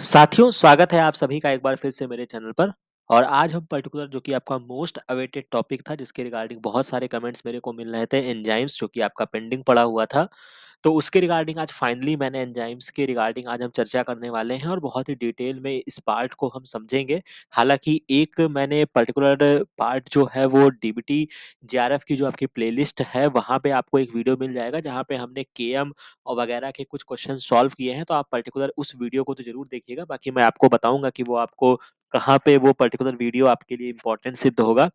साथियों, स्वागत है आप सभी का एक बार फिर से मेरे चैनल पर। और आज हम पर्टिकुलर जो कि आपका मोस्ट अवेटेड टॉपिक था, जिसके रिगार्डिंग बहुत सारे कमेंट्स मेरे को मिल रहे थे, एंजाइम्स, जो कि आपका पेंडिंग पड़ा हुआ था। तो उसके रिगार्डिंग आज फाइनली मैंने एंजाइम्स के रिगार्डिंग आज हम चर्चा करने वाले हैं और बहुत ही डिटेल में इस पार्ट को हम समझेंगे। हालाँकि एक मैंने पर्टिकुलर पार्ट जो है वो डीबीटी जेआरएफ की जो आपकी प्लेलिस्ट है, वहाँ पे आपको एक वीडियो मिल जाएगा, जहाँ पे हमने केएम और वगैरह के कुछ क्वेश्चन सॉल्व किए हैं। तो आप पर्टिकुलर उस वीडियो को तो ज़रूर देखिएगा। बाकी मैं आपको बताऊँगा कि वो आपको कहाँ पे वो पर्टिकुलर वीडियो आपके लिए इम्पोर्टेंट सिद्ध होगा।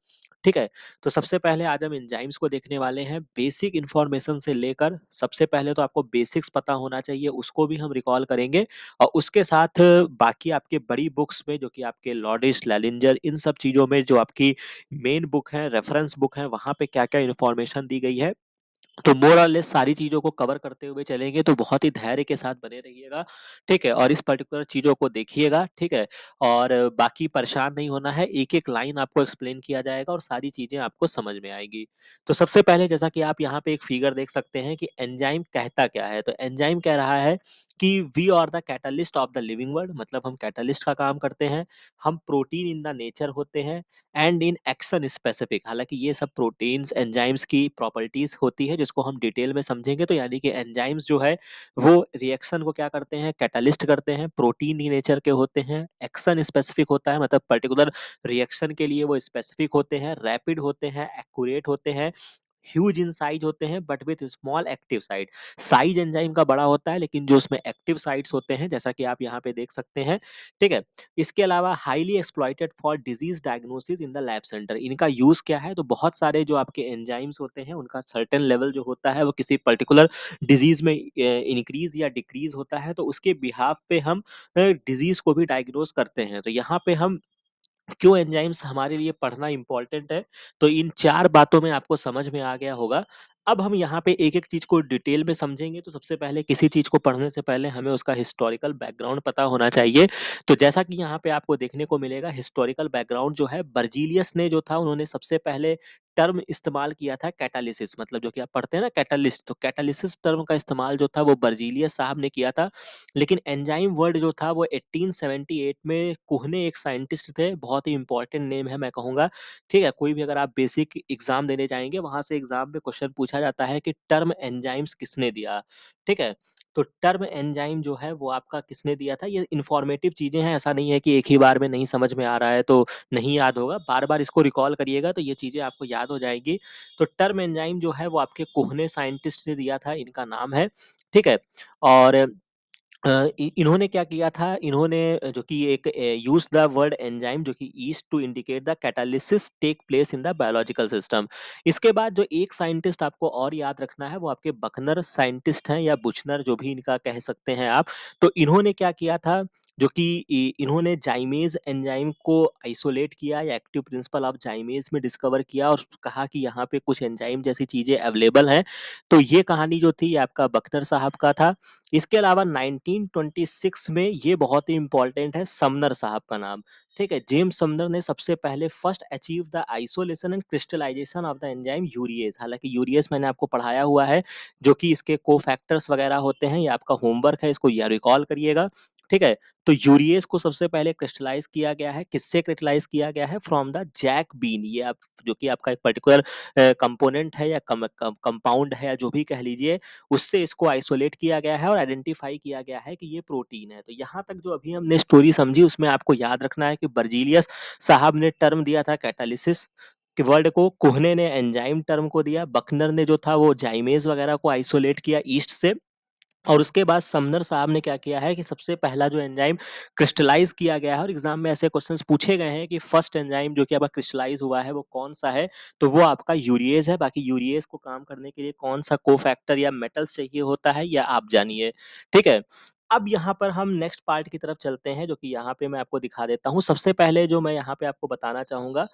ठीक है? तो सबसे पहले आज हम एंजाइम्स को देखने वाले हैं, बेसिक इन्फॉर्मेशन से लेकर सबसे पहले तो आपको बेसिक्स पता होना चाहिए, उसको भी हम रिकॉल करेंगे। और उसके साथ बाकी आपके बड़ी बुक्स में, जो कि आपके लॉडिस, लैलिंजर, इन सब चीज़ों में जो आपकी मेन बुक है, रेफरेंस बुक है, वहाँ पे क्या-क्या इन्फॉर्मेशन दी गई है, तो मोर और लेस सारी चीज़ों को कवर करते हुए चलेंगे। तो बहुत ही धैर्य के साथ बने रहिएगा, ठीक है? और इस पर्टिकुलर चीज़ों को देखिएगा, ठीक है? और बाकी परेशान नहीं होना है, एक-एक लाइन आपको एक्सप्लेन किया जाएगा और सारी चीज़ें आपको समझ में आएगी। तो सबसे पहले, जैसा कि आप यहाँ पे एक फिगर देख सकते हैं कि एंजाइम कहता क्या है? तो एंजाइम कह रहा है कि we are the catalyst of the living world, मतलब हम कैटलिस्ट का काम करते हैं, हम प्रोटीन इन द नेचर होते हैं एंड इन एक्शन स्पेसिफिक। हालाँकि ये सब प्रोटीन्स, एंजाइम्स की प्रॉपर्टीज़ होती है, जिसको हम डिटेल में समझेंगे। तो यानी कि एंजाइम्स जो है, वो रिएक्शन को क्या करते हैं? कैटलिस्ट करते हैं, प्रोटीन इन नेचर के होते हैं, एक्शन स्पेसिफिक होता है, मतलब पर्टिकुलर रिएक्शन के लिए वो स्पेसिफिक होते हैं, रैपिड होते हैं, एक्यूरेट होते हैं, ह्यूज इन साइज होते हैं, but with small active site. Size enzyme का बड़ा होता है, लेकिन जो उसमें एक्टिव साइट्स होते हैं, जैसा कि आप यहाँ पे देख सकते हैं, ठीक है? इसके अलावा highly exploited for disease diagnosis in the lab centre. इनका यूज़ क्या है? तो बहुत सारे जो आपके एंजाइम्स होते हैं, उनका सर्टेन लेवल जो होता है, वो किसी पर्टिकुलर डिजीज़ में इंक्रीज़ या डिक्रीज़ होता है, तो उसके बिहाफ़ पे हम डिजीज़ को भी डायग्नोज़ करते हैं। तो यहाँ पे हम क्यों एंजाइम्स हमारे लिए पढ़ना इम्पोर्टेंट है, तो इन 4 बातों में आपको समझ में आ गया होगा। अब हम यहाँ पे एक-एक चीज़ को डिटेल में समझेंगे। तो सबसे पहले, किसी चीज़ को पढ़ने से पहले हमें उसका हिस्टोरिकल बैकग्राउंड पता होना चाहिए। तो जैसा कि यहाँ पे आपको देखने को मिलेगा, हिस्टोरिकल बैकग्राउंड जो है, बर्जीलियस ने जो था, उन्होंने सबसे पहले टर्म इस्तेमाल किया था कैटालिसिस, मतलब जो कि आप पढ़ते हैं ना कैटलिस्ट, तो कैटालिसिस टर्म का इस्तेमाल जो था, वो बर्जीलियस साहब ने किया था। लेकिन एंजाइम वर्ड जो था, वो 1878 में कुहने एक साइंटिस्ट थे, बहुत ही इंपॉर्टेंट नेम है मैं कहूँगा, ठीक है? कोई भी अगर आप बेसिक एग्ज़ाम देने जाएँगे, वहाँ से एग्ज़ाम में क्वेश्चन पूछा जाता है कि टर्म एंजाइम्स किसने दिया, ठीक है? तो टर्म एंजाइम जो है, वो आपका किसने दिया था? ये इन्फॉर्मेटिव चीज़ें हैं, ऐसा नहीं है कि एक ही बार में नहीं समझ में आ रहा है तो नहीं याद होगा, बार-बार इसको रिकॉल करिएगा तो ये चीज़ें आपको याद हो जाएँगी। तो टर्म एंजाइम जो है, वो आपके कुहने साइंटिस्ट ने दिया था, इनका नाम है, ठीक है? और इन्होंने क्या किया था, इन्होंने जो कि एक यूज़ द वर्ड एंजाइम, जो कि is to indicate the catalysis take place in the biological system. इसके बाद जो एक साइंटिस्ट आपको और याद रखना है, वो आपके बकनर साइंटिस्ट हैं, या बुचनर, जो भी इनका कह सकते हैं आप। तो इन्होंने क्या किया था, जो कि इन्होंने जाइमेज एंजाइम को आइसोलेट किया, या एक्टिव प्रिंसिपल ऑफ जाइमेज में डिस्कवर किया, और कहा कि यहाँ पे कुछ एंजाइम जैसी चीज़ें अवेलेबल हैं। तो ये कहानी जो थी, ये आपका बकनर साहब का था। इसके अलावा 1926 में, ये बहुत ही इम्पोर्टेंट है, समनर साहब का नाम, ठीक है? जेम्स समनर ने सबसे पहले first achieve the isolation and crystallisation of the enzyme urease. हालाँकि यूरिएज मैंने आपको पढ़ाया हुआ है, जो कि इसके कोफैक्टर्स वगैरह होते हैं, ये आपका होमवर्क है, इसको या रिकॉल करिएगा, ठीक है? तो यूरिएज को सबसे पहले क्रिस्टलाइज़ किया गया है, किससे क्रिस्टलाइज़ किया गया है? From the jack bean. ये आप, जो कि आपका एक पर्टिकुलर कंपोनेंट है, या कंपाउंड है, या जो भी कह लीजिए, उससे इसको आइसोलेट किया गया है और आइडेंटिफाई किया गया है कि ये प्रोटीन है। तो यहाँ तक जो अभी हमने स्टोरी समझी, उसमें आपको याद रखना है कि बर्जीलियस साहब ने टर्म दिया था कैटालिसिस के वर्ड को, कोहने ने एंजाइम टर्म को दिया, बकनर ने जो था वो जाइमेज वगैरह को आइसोलेट किया ईस्ट से, और उसके बाद समनर साहब ने क्या किया है कि सबसे पहला जो एंजाइम क्रिस्टलाइज़ किया गया है, और एग्ज़ाम में ऐसे क्वेश्चंस पूछे गए हैं कि फर्स्ट एंजाइम जो कि आपका क्रिस्टलाइज़ हुआ है, वो कौन-सा है? तो वो आपका यूरिएज़ है। बाकी यूरिएज़ को काम करने के लिए कौन-सा कोफैक्टर या मेटल्स चाहिए होता है, या आप जानिए, ठीक है? अब यहाँ पर हम नेक्स्ट पार्ट की तरफ चलते हैं, जो कि यहाँ पे मैं आपको दिखा देता हूँ। सबसे पहले जो मैं यहाँ पे आपको बताना चाहूँगा,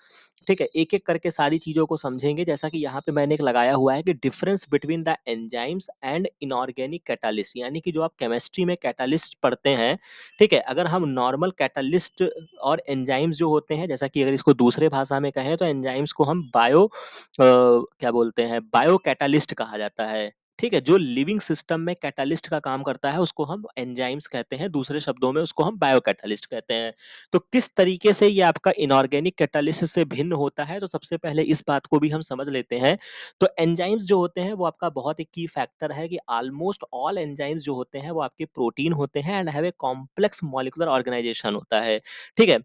ठीक है? एक-एक करके सारी चीज़ों को समझेंगे, जैसा कि यहाँ पे मैंने एक लगाया हुआ है कि difference between the enzymes and inorganic catalyst, यानी कि जो आप केमिस्ट्री में कैटालिस्ट पढ़ते हैं, ठीक है? अगर हम नॉर्मल कैटालिस्ट और एंजाइम्स जो होते हैं, जैसा कि अगर इसको दूसरे भाषा में कहें, तो एंजाइम्स को हम क्या बोलते हैं, बायो कैटालिस्ट कहा जाता है। ठीक है? जो लिविंग सिस्टम में कैटालिस्ट का काम करता है उसको हम एंजाइम्स कहते हैं, दूसरे शब्दों में उसको हम बायोकैटालिस्ट कहते हैं। तो किस तरीके से ये आपका इनऑर्गेनिक कैटालिसिस से भिन्न होता है, तो सबसे पहले इस बात को भी हम समझ लेते हैं। तो एंजाइम्स जो होते हैं वो आपका बहुत एक की फैक्टर है कि ऑलमोस्ट ऑल एंजाइम्स जो होते हैं वो आपके प्रोटीन होते हैं and have a complex molecular organisation होता है। ठीक है?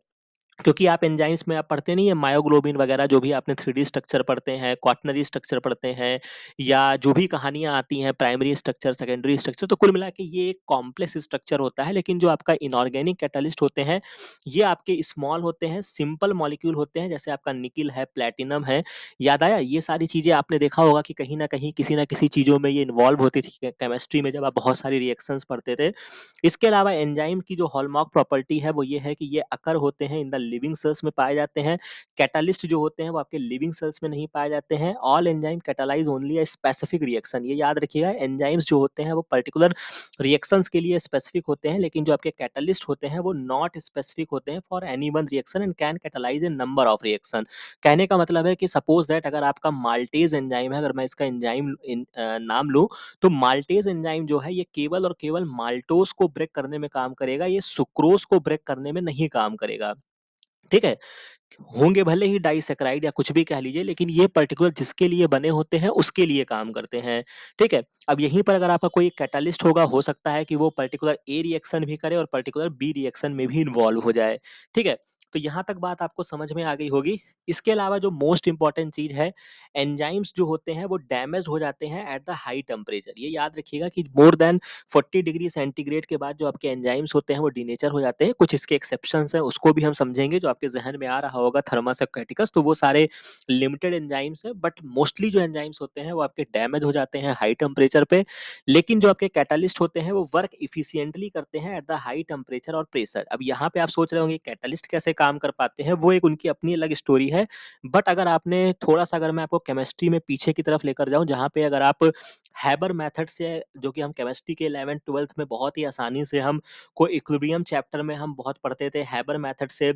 क्योंकि आप एंजाइम्स में आप पढ़ते नहीं है मायोग्लोबिन वगैरह जो भी आपने 3D स्ट्रक्चर पढ़ते हैं, क्वाटरनरी स्ट्रक्चर पढ़ते हैं या जो भी कहानियाँ आती हैं प्राइमरी स्ट्रक्चर, सेकेंडरी स्ट्रक्चर, तो कुल मिला के ये एक कॉम्प्लेक्स स्ट्रक्चर होता है। लेकिन जो आपका इनऑर्गेनिक कैटालिस्ट होते हैं, ये आपके स्मॉल होते हैं, सिंपल मॉलिक्यूल होते हैं, जैसे आपका निकिल है, प्लैटिनम है। याद आया? ये सारी चीज़ें आपने देखा होगा कि कहीं न कहीं, किसी न किसी चीज़ों में ये इन्वॉल्व होती थी केमिस्ट्री में जब आप बहुत सारी रिएक्शंस पढ़ते थे। इसके अलावा एंजाइम की जो हॉलमार्क प्रॉपर्टी है वो ये है कि ये अकर होते हैं इन द लिविंग सेल्स में पाए जाते हैं। कैटालिस्ट जो होते हैं वो आपके लिविंग सेल्स में नहीं पाए जाते हैं। All enzyme catalyse only a specific reaction. ये याद रखिएगा, एंजाइम्स जो होते हैं वो पर्टिकुलर रिएक्शंस के लिए स्पेसिफिक होते हैं, लेकिन जो आपके कैटालिस्ट होते हैं वो नॉट स्पेसिफिक होते हैं for any one reaction and can catalyse A number of reaction. कहने का मतलब है कि सपोज दैट अगर आपका माल्टेज एंजाइम है, अगर मैं इसका एंजाइम नाम लूं, तो माल्टेज एंजाइम जो है ये केवल और केवल माल्टोज को ब्रेक करने में काम करेगा, ये सुक्रोज को ब्रेक करने में नहीं काम करेगा। ठीक है? होंगे भले ही डाइसैकराइड या कुछ भी कह लीजिए, लेकिन ये पर्टिकुलर जिसके लिए बने होते हैं उसके लिए काम करते हैं। ठीक है? अब यहीं पर अगर आपका कोई कैटालिस्ट होगा, हो सकता है कि वो पर्टिकुलर ए रिएक्शन भी करे और पर्टिकुलर बी रिएक्शन में भी इन्वॉल्व हो जाए। ठीक है? तो यहाँ तक बात आपको समझ में आ गई होगी। इसके अलावा जो मोस्ट इम्पोर्टेंट चीज़ है, एंजाइम्स जो होते हैं वो डैमेज्ड हो जाते हैं एट द हाई टेम्परेचर। ये याद रखिएगा कि मोर देन 40 डिग्री सेंटीग्रेड के बाद जो आपके एंजाइम्स होते हैं वो डिनेचर हो जाते हैं। कुछ इसके एक्सेप्शंस हैं, उसको भी हम समझेंगे। जो आपके ज़हन में आ रहा होगा थर्मस एक्वेटिकस, तो वो सारे लिमिटेड एंजाइम्स हैं, बट मोस्टली जो एंजाइम्स होते हैं वो आपके डैमेज हो जाते हैं हाई टेम्परेचर पे। लेकिन जो आपके कैटालिस्ट होते हैं वो वर्क एफिशिएंटली करते हैं एट द हाई टेम्परेचर और प्रेशर। अब यहाँ पे आप सोच रहे होंगे कैटालिस्ट कैसे काम कर पाते हैं, वो एक उनकी अपनी अलग स्टोरी है। बट अगर आपने थोड़ा-सा, अगर मैं आपको केमिस्ट्री में पीछे की तरफ लेकर जाऊँ, जहाँ पे अगर आप हैबर मेथड से, जो कि हम केमिस्ट्री के 11th-12th में बहुत ही आसानी से हम को इक्विलिब्रियम चैप्टर में हम बहुत पढ़ते थे, हैबर मेथड से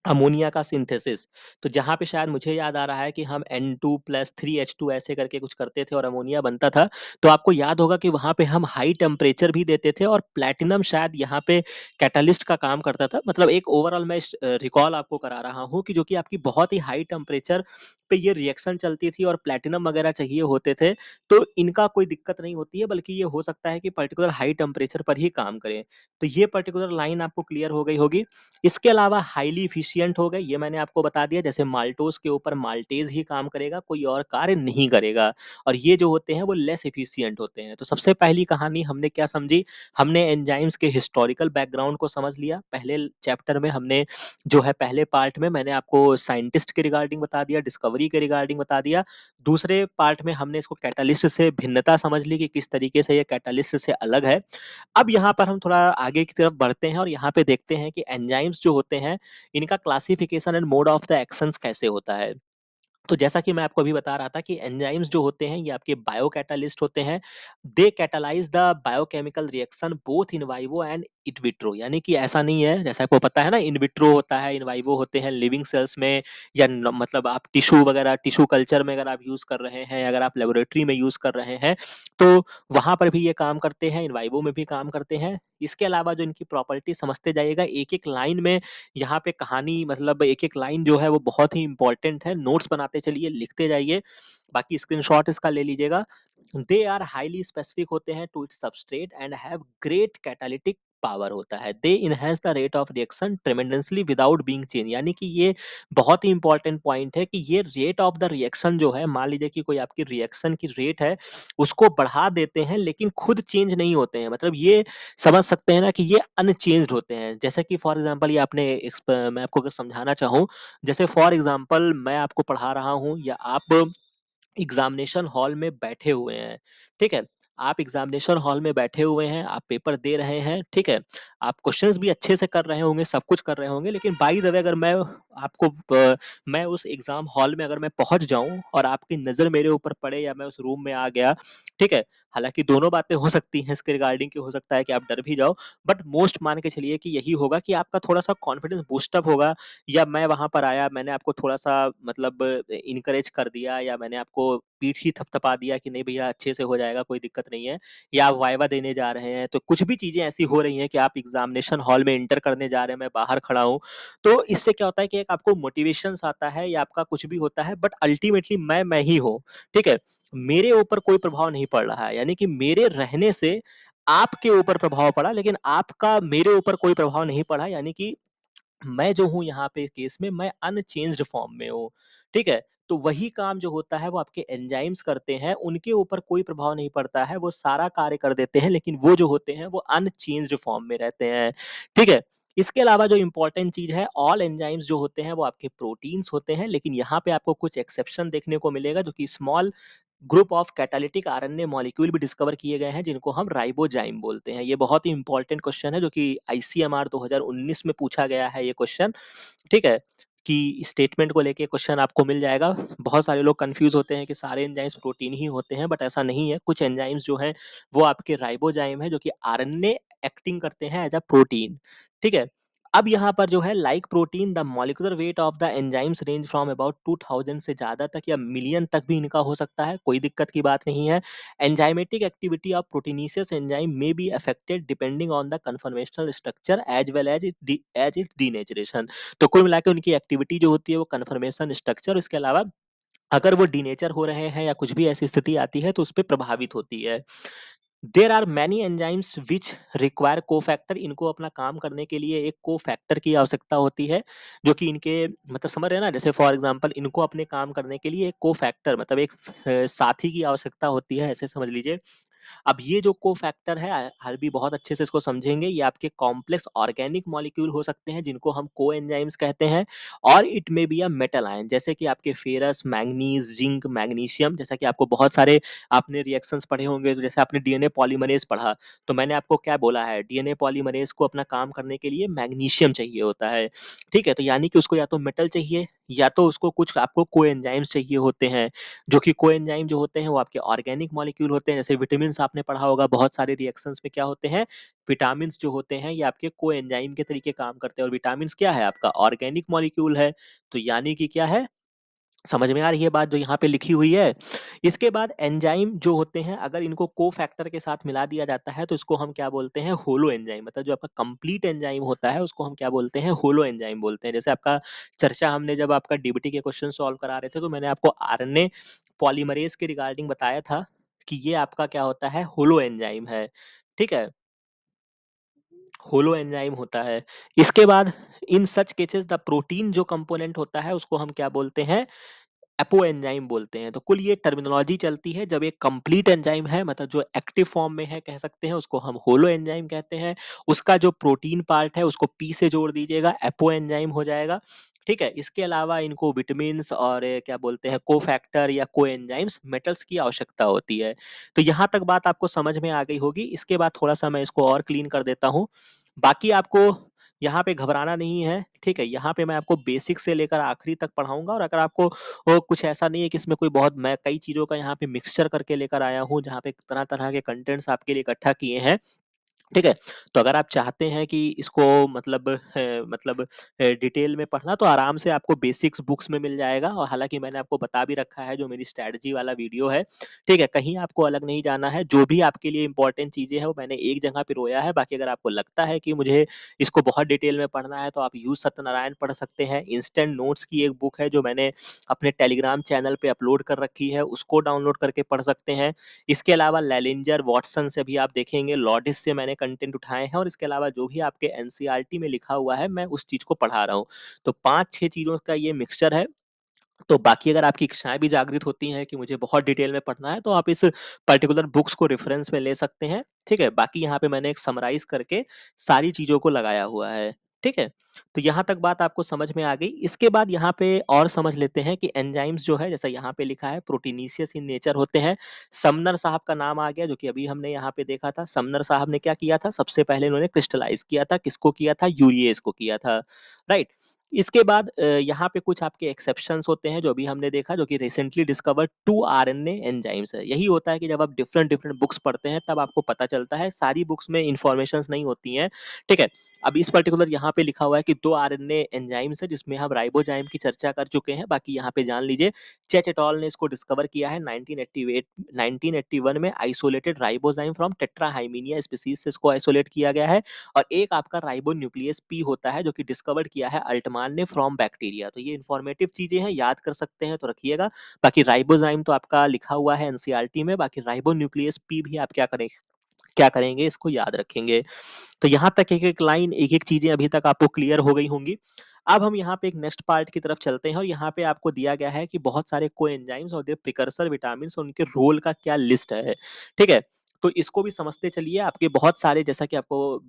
अमोनिया का सिंथेसिस। तो जहाँ पे शायद मुझे याद आ रहा है कि हम N2+3H2 ऐसे करके कुछ करते थे और अमोनिया बनता था। तो आपको याद होगा कि वहाँ पे हम हाई टेम्परेचर भी देते थे और प्लैटिनम शायद यहाँ पे कैटलिस्ट का काम करता था। मतलब एक ओवरऑल मैं रिकॉल आपको करा रहा हूँ कि जो कि आपकी बहुत ही हाई टेम्परेचर पे ये रिएक्शन चलती थी और प्लैटिनम वगैरह चाहिए होते थे, तो इनका कोई दिक्कत नहीं होती है, बल्कि ये हो सकता है कि पर्टिकुलर हाई टेम्परेचर पर ही काम करें। तो ये पर्टिकुलर लाइन आपको क्लियर हो गई होगी। इसके अलावा हाईली एफिशिएंट हो गए, ये मैंने आपको बता दिया। जैसे माल्टोज़ के ऊपर माल्टेज़ ही काम करेगा, कोई और कार्य नहीं करेगा, और ये जो होते हैं वो लेस एफिशिएंट होते हैं। तो सबसे पहली कहानी हमने क्या समझी? हमने एंजाइम्स के हिस्टोरिकल बैकग्राउंड को समझ लिया। पहले चैप्टर में हमने जो है, पहले पार्ट में मैंने आपको साइंटिस्ट के रिगार्डिंग बता दिया, डिस्कवरी के रिगार्डिंग बता दिया। दूसरे पार्ट में हमने इसको कैटालिस्ट से भिन्नता समझ ली कि किस तरीके से ये कैटालिस्ट से अलग है। अब यहाँ पर हम थोड़ा आगे की तरफ बढ़ते हैं और यहाँ पे देखते हैं कि एंजाइम्स जो होते हैं, इनका classification and mode of the actions कैसे होता है। तो जैसा कि मैं आपको अभी बता रहा था कि एंजाइम्स जो होते हैं ये आपके बायोकैटालिस्ट होते हैं। They catalyse the biochemical reaction both in vivo and in vitro. यानी कि ऐसा नहीं है, जैसा आपको पता है ना, इन विट्रो होता है, इन वाइवो होते हैं लिविंग सेल्स में, या मतलब आप टिश्यू वगैरह, टिश्यू कल्चर में अगर आप यूज कर रहे हैं, अगर आप लेबोरेटरी में यूज कर रहे हैं, तो वहां पर भी ये काम करते हैं, इन वाइवो में भी काम करते हैं। इसके अलावा जो इनकी प्रॉपर्टी समझते जाइएगा, एक एक लाइन में यहाँ पे कहानी, मतलब एक-एक लाइन जो है वो बहुत ही इम्पोर्टेंट है। नोट्स बनाते चलिए, लिखते जाइए, बाकी स्क्रीनशॉट इसका ले लीजिएगा। दे आर हाइली स्पेसिफिक होते हैं to its substrate and have great catalytic power होता है। They enhance the rate of reaction tremendously without being change. यानी कि ये बहुत ही इंपॉर्टेंट पॉइंट है कि ये रेट ऑफ द रिएक्शन जो है, मान लीजिए कि कोई आपकी रिएक्शन की रेट है, उसको बढ़ा देते हैं लेकिन खुद चेंज नहीं होते हैं। मतलब ये समझ सकते हैं ना कि ये अनचेंज्ड होते हैं। जैसे कि फॉर एग्जांपल, ये आपने मैं आपको अगर समझाना चाहूँ, जैसे फॉर एग्जांपल मैं आपको पढ़ा रहा हूँ या आप एग्जामिनेशन हॉल में बैठे हुए हैं, ठीक है? आप एग्ज़ामिनेशन हॉल में बैठे हुए हैं, आप पेपर दे रहे हैं, ठीक है? आप क्वेश्चंस भी अच्छे से कर रहे होंगे, सब कुछ कर रहे होंगे, लेकिन बाय द वे अगर मैं उस एग्ज़ाम हॉल में अगर मैं पहुँच जाऊँ और आपकी नज़र मेरे ऊपर पड़े या मैं उस रूम में आ गया, ठीक है? हालाँकि दोनों बातें हो सकती हैं इसके रिगार्डिंग कि हो सकता है कि आप डर भी जाओ, बट मोस्ट मान के चलिए कि यही होगा कि आपका थोड़ा-सा कॉन्फिडेंस बूस्ट अप होगा, या मैं वहाँ पर आया, मैंने आपको थोड़ा-सा मतलब इनकरेज कर दिया, या मैंने आपको पीठ ही थपथपा दिया कि नहीं भैया अच्छे से हो जाएगा, कोई दिक्कत नहीं है, या आप वाइवा देने जा रहे हैं, तो कुछ भी चीज़ें ऐसी हो रही हैं कि आप एग्ज़ामिनेशन हॉल में एंटर करने जा रहे हैं, मैं बाहर खड़ा हूँ, तो इससे क्या होता है कि एक आपको मोटिवेशंस आता है या आपका कुछ भी होता है, बट अल्टीमेटली मैं ही हूँ, ठीक है? मेरे ऊपर कोई प्रभाव नहीं पड़ रहा है, यानी कि मेरे रहने से आपके ऊपर प्रभाव पड़ा, लेकिन आपका मेरे ऊपर कोई प्रभाव नहीं पड़ा, यानी कि मैं जो हूँ यहाँ पे केस में मैं अनचेंज्ड फॉर्म में हूँ, ठीक है? तो वही काम जो होता है वो आपके एंजाइम्स करते हैं, उनके ऊपर कोई प्रभाव नहीं पड़ता है, वो सारा कार्य कर देते हैं, लेकिन वो जो होते हैं वो अनचेंज्ड फॉर्म में रहते हैं, ठीक है? इसके अलावा जो इम्पोर्टेंट चीज़ है, ऑल एंजाइम्स जो होते हैं वो आपके प्रोटीन्स होते हैं, लेकिन यहाँ पे आपको कुछ एक्सेप्शन देखने को मिलेगा, जो कि small group of catalytic RNA molecule भी डिस्कवर किए गए हैं, जिनको हम राइबोजाइम बोलते हैं। ये बहुत ही इंपॉर्टेंट क्वेश्चन है, जो कि आईसीएमआर 2019 में पूछा गया है ये क्वेश्चन, ठीक है? कि स्टेटमेंट को लेके क्वेश्चन आपको मिल जाएगा। बहुत सारे लोग कन्फ्यूज़ होते हैं कि सारे एंजाइम्स प्रोटीन ही होते हैं, बट ऐसा नहीं है। कुछ एंजाइम्स जो हैं, वो आपके राइबोजाइम हैं, जो कि आरएनए एक्टिंग करते हैं एज़ अ प्रोटीन, ठीक है? अब यहाँ पर जो है like protein the molecular weight of the enzymes range from about 2000 से ज़्यादा तक या मिलियन तक भी इनका हो सकता है, कोई दिक्कत की बात नहीं है। Enzymatic activity of proteinaceous enzyme may be affected depending on the conformational structure as well as its denaturation. तो कुल मिला के उनकी एक्टिविटी जो होती है वो कन्फर्मेशन स्ट्रक्चर, इसके अलावा अगर वो डीनेचर हो रहे हैं या कुछ भी ऐसी स्थिति आती है तो उसपे प्रभावित होती है। There are many enzymes which require cofactor, इनको अपना काम करने के लिए एक कोफैक्टर की आवश्यकता होती है, जो कि इनके मतलब समझ रहे हैं ना, जैसे फॉर एग्जांपल इनको अपने काम करने के लिए एक कोफैक्टर मतलब एक साथी की आवश्यकता होती है, ऐसे समझ लीजिए। अब ये जो कोफैक्टर है अरबी बहुत अच्छे से इसको समझेंगे, ये आपके कॉम्प्लेक्स ऑर्गेनिक मॉलिक्यूल हो सकते हैं जिनको हम कोएंजाइम्स कहते हैं, और it may be a metal ion, जैसे कि आपके फेरस, मैंगनीज, जिंक, मैग्नीशियम, जैसा कि आपको बहुत सारे आपने रिएक्शंस पढ़े होंगे, तो जैसे आपने डीएनए पॉलीमरेज पढ़ा, तो मैंने आपको क्या बोला है, डीएनए पॉलीमरेज को अपना काम करने के लिए मैग्नीशियम चाहिए होता है, ठीक है? तो यानी कि उसको या तो मेटल चाहिए या तो उसको कुछ आपको कोएंजाइम्स चाहिए होते हैं, जो कि कोएंजाइम जो होते हैं वो आपके ऑर्गेनिक मॉलिक्यूल होते हैं। जैसे विटामिन्स आपने पढ़ा होगा, बहुत सारे रिएक्शंस में क्या होते हैं, विटामिन्स जो होते हैं ये आपके कोएंजाइम के तरीके काम करते हैं, और विटामिन्स क्या है, आपका ऑर्गेनिक मॉलिक्यूल है। तो यानी कि क्या है, समझ में आ रही है बात जो यहाँ पे लिखी हुई है? इसके बाद एंजाइम जो होते हैं, अगर इनको कोफैक्टर के साथ मिला दिया जाता है तो इसको हम क्या बोलते हैं, होलो एंजाइम, मतलब जो आपका कंप्लीट एंजाइम होता है उसको हम क्या बोलते हैं, होलो एंजाइम बोलते हैं। जैसे आपका चर्चा हमने जब आपका डीबीटी के क्वेश्चन सॉल्व करा रहे थे, तो मैंने आपको आरएनए पॉलीमरेज के रिगार्डिंग बताया था कि ये आपका क्या होता है, होलो एंजाइम है, ठीक है? होलो एंजाइम होता है। इसके बाद इन सच केसेस द प्रोटीन जो कंपोनेंट होता है उसको हम क्या बोलते हैं, एपो एंजाइम बोलते हैं। तो कुल ये टर्मिनोलॉजी चलती है, जब एक कंप्लीट एंजाइम है मतलब जो एक्टिव फॉर्म में है कह सकते हैं, उसको हम होलो एंजाइम कहते हैं। उसका जो प्रोटीन पार्ट है उसको पी से जोड़ दीजिएगा, एपो एंजाइम हो जाएगा, ठीक है? इसके अलावा इनको विटामिन्स और क्या बोलते हैं, कोफैक्टर या कोएंजाइम्स, मेटल्स की आवश्यकता होती है। तो यहाँ तक बात आपको समझ में आ गई होगी। इसके बाद थोड़ा-सा मैं इसको और क्लीन कर देता हूँ। बाकी आपको यहाँ पे घबराना नहीं है, ठीक है? यहाँ पे मैं आपको बेसिक से लेकर आखिरी तक पढ़ाऊँगा, और अगर आपको कुछ ऐसा नहीं है कि इसमें कोई बहुत, मैं कई चीज़ों का यहाँ पे मिक्सचर करके लेकर आया हूँ, जहाँ पे तरह-तरह के कंटेंट्स आपके लिए इकट्ठा किए हैं, ठीक है? तो अगर आप चाहते हैं कि इसको डिटेल में पढ़ना, तो आराम से आपको बेसिक्स बुक्स में मिल जाएगा, और हालाँकि मैंने आपको बता भी रखा है जो मेरी स्ट्रैटेजी वाला वीडियो है, ठीक है? कहीं आपको अलग नहीं जाना है, जो भी आपके लिए इम्पोर्टेंट चीज़ें हैं वो मैंने एक जगह पिरोया है। बाकी अगर आपको लगता है कि मुझे इसको बहुत डिटेल में पढ़ना है, तो आप यू सत्यनारायण पढ़ सकते हैं। इंस्टेंट नोट्स की एक बुक है जो मैंने अपने टेलीग्राम चैनल पे अपलोड कर रखी है, उसको डाउनलोड करके पढ़ सकते हैं। इसके अलावा लैलिंजर, वॉटसन से भी आप देखेंगे, लॉडिस से मैंने कंटेंट उठाए हैं, और इसके अलावा जो भी आपके एनसीईआरटी में लिखा हुआ है मैं उस चीज़ को पढ़ा रहा हूँ। तो 5-6 चीज़ों का ये मिक्सचर है। तो बाकी अगर आपकी इच्छाएँ भी जागृत होती हैं कि मुझे बहुत डिटेल में पढ़ना है, तो आप इस पर्टिकुलर बुक्स को रेफ़रेंस में ले सकते हैं, ठीक है? बाकी यहाँ पे मैंने एक समराइज़ करके सारी चीज़ों को लगाया हुआ है, ठीक है? तो यहाँ तक बात आपको समझ में आ गई। इसके बाद यहाँ पे और समझ लेते हैं कि एंजाइम्स जो है, जैसा यहाँ पे लिखा है, प्रोटीनेशियस इन नेचर होते हैं। समनर साहब का नाम आ गया, जो कि अभी हमने यहाँ पे देखा था। समनर साहब ने क्या किया था? सबसे पहले इन्होंने क्रिस्टलाइज़ किया था। किसको किया था? यूरिएज को किया था, राइट? इसके बाद यहाँ पे कुछ आपके एक्सेप्शंस होते हैं, जो अभी हमने देखा, जो कि रिसेंटली डिस्कवर्ड 2 आरएनए एंजाइम्स है। यही होता है कि जब आप डिफरेंट बुक्स पढ़ते हैं, तब आपको पता चलता है। सारी बुक्स में इन्फॉर्मेशंस नहीं होती हैं, ठीक है? अब इस पर्टिकुलर यहाँ पे लिखा हुआ है कि 2 आरएनए एंजाइम्स है, जिसमें हम राइबोजाइम की चर्चा कर चुके हैं। बाकी यहाँ पे जान लीजिए, चेच एट अल ने इसको डिस्कवर किया है 1981 में। आइसोलेटेड राइबोजाइम फ्रॉम टेट्राहाइमीनिया स्पीशीज से इसको आइसोलेट किया गया है। और एक आपका राइबोन्यूक्लियस पी होता है, जो कि डिस्कवर्ड किया है अल्टमान ने फ्रॉम बैक्टीरिया। तो ये इन्फॉर्मेटिव चीजें हैं, याद कर सकते हैं तो रखिएगा। बाकी राइबोजाइम तो आपका लिखा हुआ है एनसीईआरटी में। बाकी राइबोन्यूक्लियस पी भी आप क्या करेंगे, इसको याद रखेंगे। तो यहाँ तक एक-एक लाइन, एक-एक चीजें अभी तक आपको क्लियर हो गई होंगी। अब हम यहाँ पे एक नेक्स्ट पार्ट की तरफ चलते हैं, और यहाँ पे आपको दिया गया है कि बहुत सारे कोएंजाइम्स और प्रिकर्सर विटामिन्स और उनके रोल का क्या लिस्ट है, ठीक है? तो इसको भी समझते चलिए। आपके बहुत सारे, जैसा कि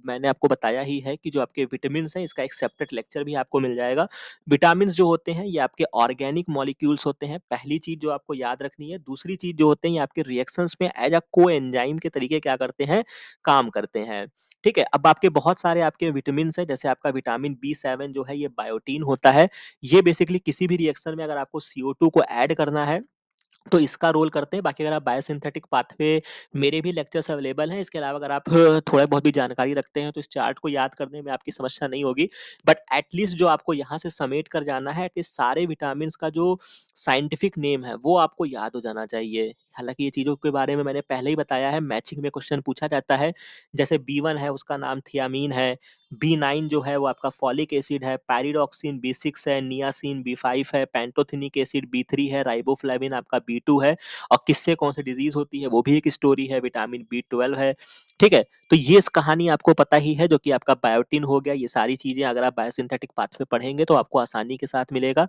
मैंने आपको बताया ही है कि जो आपके विटामिन्स हैं, इसका एक सेपरेट लेक्चर भी आपको मिल जाएगा। विटामिन्स जो होते हैं, ये आपके ऑर्गेनिक मॉलिक्यूल्स होते हैं, पहली चीज जो आपको याद रखनी है। दूसरी चीज जो होते हैं, ये आपके रिएक्शंस में एज अ कोएंजाइम के तरीके क्या करते हैं, काम करते हैं, ठीक है? अब आपके बहुत सारे आपके विटामिन्स हैं, जैसे आपका विटामिन बी 7 जो है, ये बायोटीन होता है। ये बेसिकली किसी भी रिएक्शन में अगर आपको CO2 को ऐड करना है, तो इसका रोल करते हैं। बाकी अगर आप बायोसिंथेटिक पाथवे, मेरे भी लेक्चर्स अवेलेबल हैं। इसके अलावा अगर आप थोड़ा बहुत भी जानकारी रखते हैं, तो इस चार्ट को याद करने में आपकी समस्या नहीं होगी। बट एटलीस्ट जो आपको यहाँ से समेट कर जाना है, एटलीस्ट सारे विटामिन्स का जो साइंटिफिक नेम है, वो आपको याद हो जाना चाहिए। हालाँकि ये चीज़ों के बारे में मैंने पहले ही बताया है, मैचिंग में क्वेश्चन पूछा जाता है। जैसे बी 1 है, उसका नाम थियामीन है। बी 9 जो है, वो आपका फॉलिक एसिड है। पैरिडॉक्सिन बी 6 है। नियासिन बी 5 है। पैंटोथेनिक एसिड बी 3 है। राइबोफ्लेविन आपका बी 2 है। और किससे कौन सी डिजीज होती है, वो भी एक स्टोरी है। विटामिन बी 12 है, ठीक है? तो ये कहानी आपको पता ही है, जो कि आपका बायोटिन हो गया। ये सारी चीजें अगर आप बायोसिंथेटिक पाथवे पढ़ेंगे, तो आपको आसानी के साथ मिलेगा।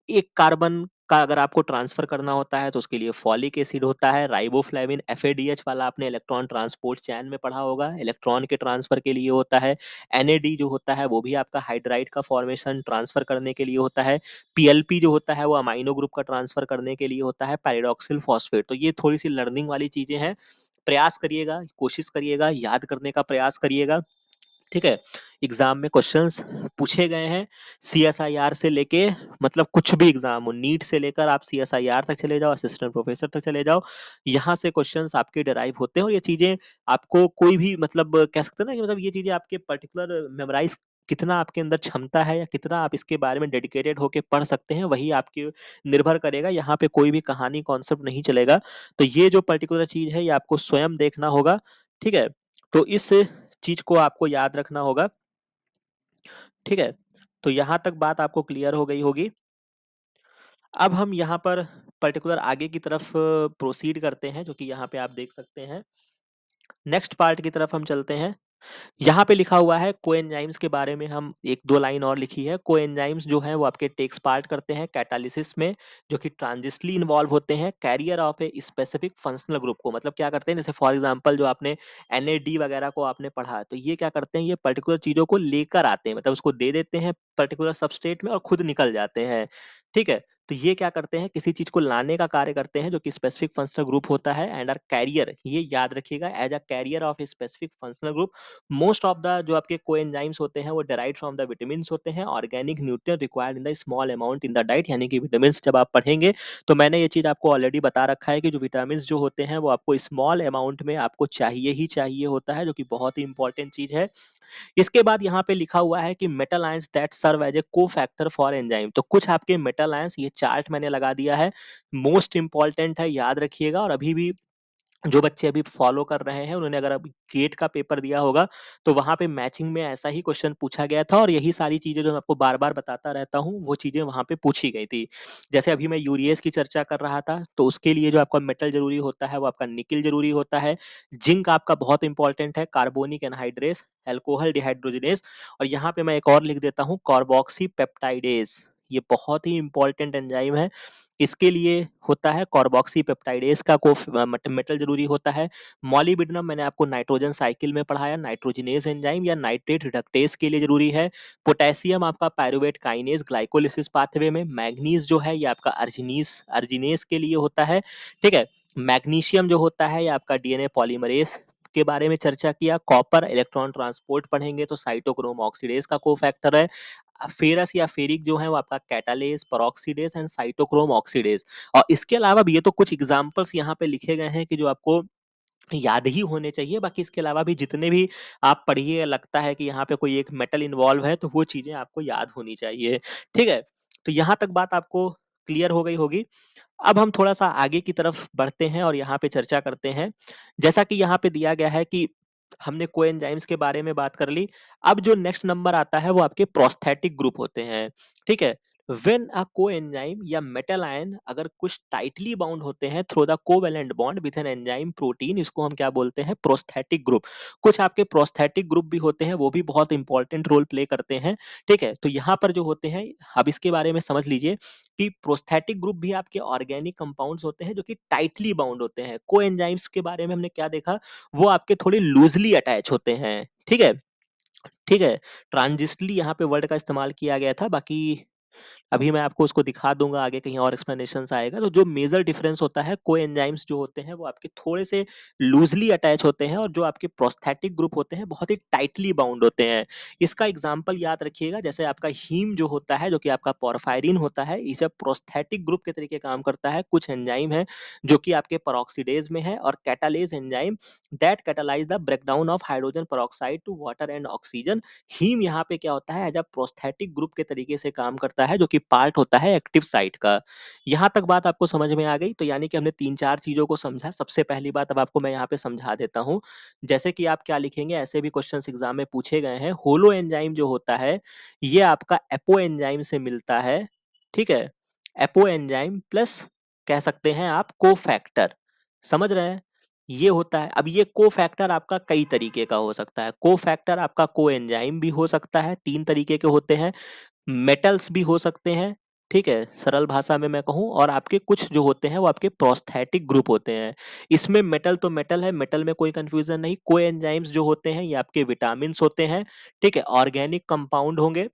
एक कार्बन का अगर आपको ट्रांसफर करना होता है, तो उसके लिए फॉलिक एसिड होता है। राइबोफ्लेविन FADH वाला आपने इलेक्ट्रॉन ट्रांसपोर्ट चैन में पढ़ा होगा, इलेक्ट्रॉन के ट्रांसफर के लिए होता है। NAD जो होता है, वो भी आपका हाइड्राइड का फॉर्मेशन ट्रांसफर करने के लिए होता है। PLP जो होता है, वो अमाइनो ग्रुप का ट्रांसफर करने के लिए होता है। पैराडॉक्सिल फॉस्फेट। तो ये थोड़ी सी लर्निंग वाली चीजें हैं। प्रयास करिएगा, कोशिश करिएगा, याद करने का प्रयास करिएगा, ठीक है? एग्जाम में क्वेश्चंस पूछे गए हैं, CSIR से लेके, मतलब कुछ भी एग्जाम हो, नीट से लेकर आप CSIR तक चले जाओ, असिस्टेंट प्रोफेसर तक चले जाओ, यहाँ से क्वेश्चंस आपके डिराइव होते हैं। और ये चीजें आपको कोई भी, मतलब कह सकते हैं ना कि मतलब ये चीजें आपके पर्टिकुलर मेमोराइज, कितना आपके अंदर क्षमता है, या कितना आप इसके बारे में डेडिकेटेड होके पढ़ सकते हैं, वही आपके निर्भर करेगा। यहाँ पे कोई भी कहानी कॉन्सेप्ट नहीं चलेगा। तो ये जो पर्टिकुलर चीज है, ये आपको स्वयं देखना होगा, ठीक है? तो इस चीज को आपको याद रखना होगा, ठीक है? तो यहाँ तक बात आपको क्लियर हो गई होगी। अब हम यहाँ पर पर्टिकुलर आगे की तरफ प्रोसीड करते हैं, जो कि यहाँ पे आप देख सकते हैं। नेक्स्ट पार्ट की तरफ हम चलते हैं। यहाँ पे लिखा हुआ है कोएंजाइम्स के बारे में, हम एक दो लाइन और लिखी है। कोएंजाइम्स जो है, वो आपके टेक्स पार्ट करते हैं कैटालिसिस में, जो कि ट्रांजिस्टली इन्वॉल्व होते हैं। Career of a specific functional group को, मतलब क्या करते हैं, जैसे फॉर एग्जांपल जो आपने NAD वगैरह को आपने पढ़ा, तो ये क्या करते हैं, ये पर्टिकुलर चीजों को लेकर आते हैं, मतलब उसको दे देते हैं पर्टिकुलर सबस्ट्रेट में, और खुद निकल जाते हैं, ठीक है? तो ये क्या करते हैं, किसी चीज को लाने का कार्य करते हैं, जो कि स्पेसिफिक फंक्शनल ग्रुप होता है। एंड आर कैरियर, ये याद रखिएगा, as a carrier of a specific functional group. Most of the जो आपके कोएंजाइम्स होते हैं, वो डेराइव्ड फ्रॉम द विटामिन्स होते हैं। Organic nutrient required in the small amount in the diet, यानी कि विटामिन्स जब आप पढ़ेंगे, तो मैंने ये चीज आपको ऑलरेडी बता रखा है कि जो विटामिन्स जो होते हैं, वो आपको स्मॉल अमाउंट में आपको चाहिए ही चाहिए होता है, जो कि बहुत ही इंपॉर्टेंट चीज है। इसके बाद यहाँ पे लिखा हुआ है कि metal ions that serve as a cofactor for enzyme. तो कुछ आपके मेटल आयंस, ये चार्ट मैंने लगा दिया है, मोस्ट इंपॉर्टेंट है, याद रखिएगा। और अभी भी जो बच्चे अभी फॉलो कर रहे हैं, उन्होंने अगर अभी गेट का पेपर दिया होगा, तो वहां पे मैचिंग में ऐसा ही क्वेश्चन पूछा गया था, और यही सारी चीजें जो मैं आपको बार बार बताता रहता हूँ, वो चीजें वहां पे पूछी गई थी। जैसे अभी मैं यूरिएस की चर्चा कर रहा था, तो उसके लिए जो आपका मेटल जरूरी होता है, वो आपका निकिल जरूरी होता है। जिंक आपका बहुत इंपॉर्टेंट है। कार्बोनिक एनहाइड्रेस, अल्कोहल डिहाइड्रोजनेस, और यहाँ पे मैं एक और लिख देता हूँ, कार्बोक्सी पेप्टाइडेस। ये बहुत ही इंपॉर्टेंट एंजाइम है। इसके लिए होता है कार्बोक्सीपेप्टाइडेज का मेटल जरूरी होता है। मॉलिब्डेनम मैंने आपको नाइट्रोजन साइकिल में पढ़ाया, नाइट्रोजिनेज एंजाइम या नाइट्रेट रिडक्टेज के लिए जरूरी है। पोटेशियम आपका पायरुवेट काइनेज ग्लाइकोलिसिस पाथवे में। मैग्नीज जो है ये आपका अर्जिनेज के लिए होता है, ठीक है। मैग्नीशियम जो होता है ये आपका डीएनए पॉलीमरेज के बारे में चर्चा किया। कॉपर इलेक्ट्रॉन ट्रांसपोर्ट पढ़ेंगे तो साइटोक्रोम ऑक्सीडेज का कोफैक्टर है। फेरस या फेरिक जो है वो आपका catalase, peroxidase and cytochrome oxidase. और इसके अलावा भी ये तो कुछ एग्जांपल्स यहाँ पे लिखे गए हैं कि जो आपको याद ही होने चाहिए। बाकी इसके अलावा भी जितने भी आप पढ़िए, लगता है कि यहाँ पे कोई एक मेटल इन्वॉल्व है तो वो चीजें आपको याद होनी चाहिए, ठीक है। तो यहाँ तक बात आपको क्लियर हो गई होगी। अब हम थोड़ा-सा आगे की तरफ बढ़ते हैं और यहाँ पे चर्चा करते हैं। जैसा कि यहाँ पे दिया गया है कि हमने कोएंजाइम्स के बारे में बात कर ली। अब जो नेक्स्ट नंबर आता है वो आपके प्रोस्थेटिक ग्रुप होते हैं, ठीक है। व्हेन अ कोएंजाइम या मेटल आयन अगर कुछ टाइटली बाउंड होते हैं through the covalent bond with an enzyme protein, इसको हम क्या बोलते हैं? Prosthetic group. कुछ आपके प्रोस्थेटिक ग्रुप भी होते हैं, वो भी बहुत इंपॉर्टेंट रोल प्ले करते हैं, ठीक है। तो यहाँ पर जो होते हैं, अब इसके बारे में समझ लीजिए कि प्रोस्थेटिक ग्रुप भी आपके ऑर्गेनिक कंपाउंड्स होते हैं जो कि टाइटली बाउंड होते हैं। कोएंजाइम्स के बारे में हमने क्या देखा, वो आपके थोड़े लूजली अटैच होते हैं, ठीक है, ठीक है। ट्रांजिस्टली यहाँ पे वर्ड का इस्तेमाल किया गया था, बाकी अभी मैं आपको उसको दिखा दूंगा, आगे कहीं और एक्सप्लेनेशन आएगा। तो जो मेजर डिफरेंस होता है, कोएंजाइम्स जो होते हैं वो आपके थोड़े से लूजली अटैच होते हैं और जो आपके प्रोस्थेटिक ग्रुप होते हैं बहुत ही टाइटली बाउंड होते हैं। इसका एग्जांपल याद रखिएगा, जैसे आपका हीम जो होता है, जो कि आपका पोरफायरिन होता है, इसे प्रोस्थेटिक ग्रुप के तरीके काम करता है। कुछ एंजाइम है जो कि आपके पेरोक्सीडेज में है, और catalase enzyme that catalyse the breakdown of hydrogen peroxide to water and oxygen. Haem यहाँ पे क्या होता है, एज अ प्रोस्थेटिक ग्रुप के तरीके से काम करता है, जो कि पार्ट होता है एक्टिव साइट का। यहाँ तक बात आपको समझ में आ गई? तो यानी कि हमने 3-4 चीजों को समझा। सबसे पहली बात अब आपको मैं यहाँ पे समझा देता हूँ। जैसे कि आप क्या लिखेंगे, ऐसे भी क्वेश्चंस एग्जाम में पूछे गए हैं। होलो एंजाइम जो होता है ये आपका एपो एंजाइम से मिलता है, ठीक है। एपो एंजाइम प्लस कह सकते हैं आप कोफैक्टर, समझ रहे हैं? ये होता है। अब ये कोफैक्टर आपका कई तरीके का हो सकता है। कोफैक्टर आपका कोएंजाइम भी हो सकता है, 3 तरीके के होते हैं। मेटल्स भी हो सकते हैं, ठीक है, सरल भाषा में मैं कहूँ। और आपके कुछ जो होते हैं वो आपके प्रोस्थेटिक ग्रुप होते हैं। इसमें मेटल तो मेटल है, मेटल में कोई कंफ्यूजन नहीं। कोएंजाइम्स जो होते हैं ये आपके विटामिन होते हैं, ठीक है, ऑर्गेनिक कंपाउंड होंगे,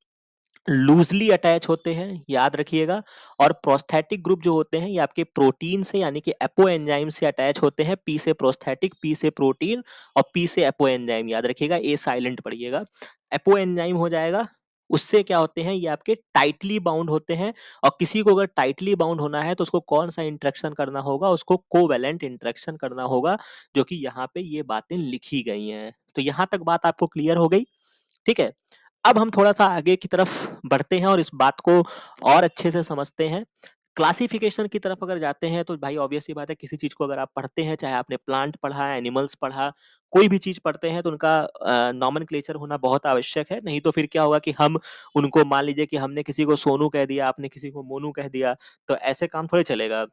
लूजली अटैच होते हैं, याद रखिएगा। और प्रोस्थेटिक ग्रुप जो होते हैं ये आपके प्रोटीन से यानी कि एपो एंजाइम से अटैच होते हैं। पी से प्रोस्थेटिक, पी से प्रोटीन और पी से एपो एंजाइम, याद रखिएगा, ए साइलेंट पढ़िएगा। एपो एंजाइम हो जाएगा, उससे क्या होते हैं, ये आपके टाइटली बाउंड होते हैं। और किसी को अगर टाइटली बाउंड होना है तो उसको कौन सा इंटरेक्शन करना होगा, उसको कोवैलेंट इंटरेक्शन करना होगा, जो कि यहाँ पे ये बातें लिखी गई हैं। तो यहाँ तक बात आपको क्लियर हो गई, ठीक है। अब हम थोड़ा-सा आगे की तरफ बढ़ते हैं और इस बात को और अच्छे से समझते हैं। क्लासिफिकेशन की तरफ अगर जाते हैं तो भाई ऑब्वियस सी बात है, किसी चीज़ को अगर आप पढ़ते हैं, चाहे आपने प्लांट पढ़ा, एनिमल्स पढ़ा, कोई भी चीज़ पढ़ते हैं तो उनका नोमेनक्लेचर होना बहुत आवश्यक है। नहीं तो फिर क्या होगा कि हम उनको, मान लीजिए कि हमने किसी को सोनू कह दिया, आपने किसी को मोनू कह दिया, तो ऐसे काम थोड़ी चलेगा।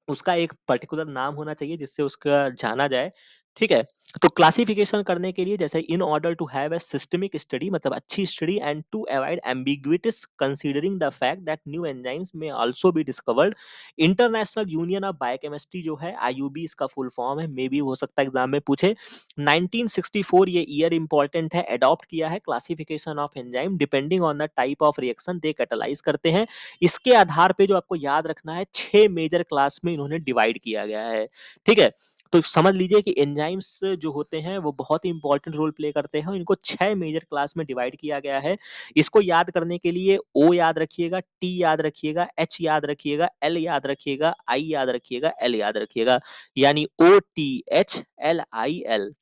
उसका एक पर्टिकुलर नाम होना चाहिए जिससे उसका जाना जाए, ठीक है। तो क्लासिफिकेशन करने के लिए, जैसे in order to have a systemic study, मतलब अच्छी study, and to avoid ambiguities considering the fact that new enzymes may also be discovered, international union of biochemistry जो है, आईयूबी इसका फुल फॉर्म है, मे भी हो सकता है एग्जाम में पूछे। 1964 ये ईयर इंपॉर्टेंट है, अडॉप्ट किया है classification of enzyme depending on the type of reaction they catalyse करते हैं। इसके आधार पे जो आपको याद रखना है, 6 मेजर क्लास में इन्होंने डिवाइड किया गया है, ठीक है। तो समझ लीजिए कि एंजाइम्स जो होते हैं वो बहुत ही इंपॉर्टेंट रोल प्ले करते हैं। इनको 6 मेजर क्लास में डिवाइड किया गया है। इसको याद करने के लिए ओ याद रखिएगा, टी याद रखिएगा, एच याद रखिएगा, एल याद रखिएगा, आई याद रखिएगा, एल याद रखिएगा, यानी O T H L I L.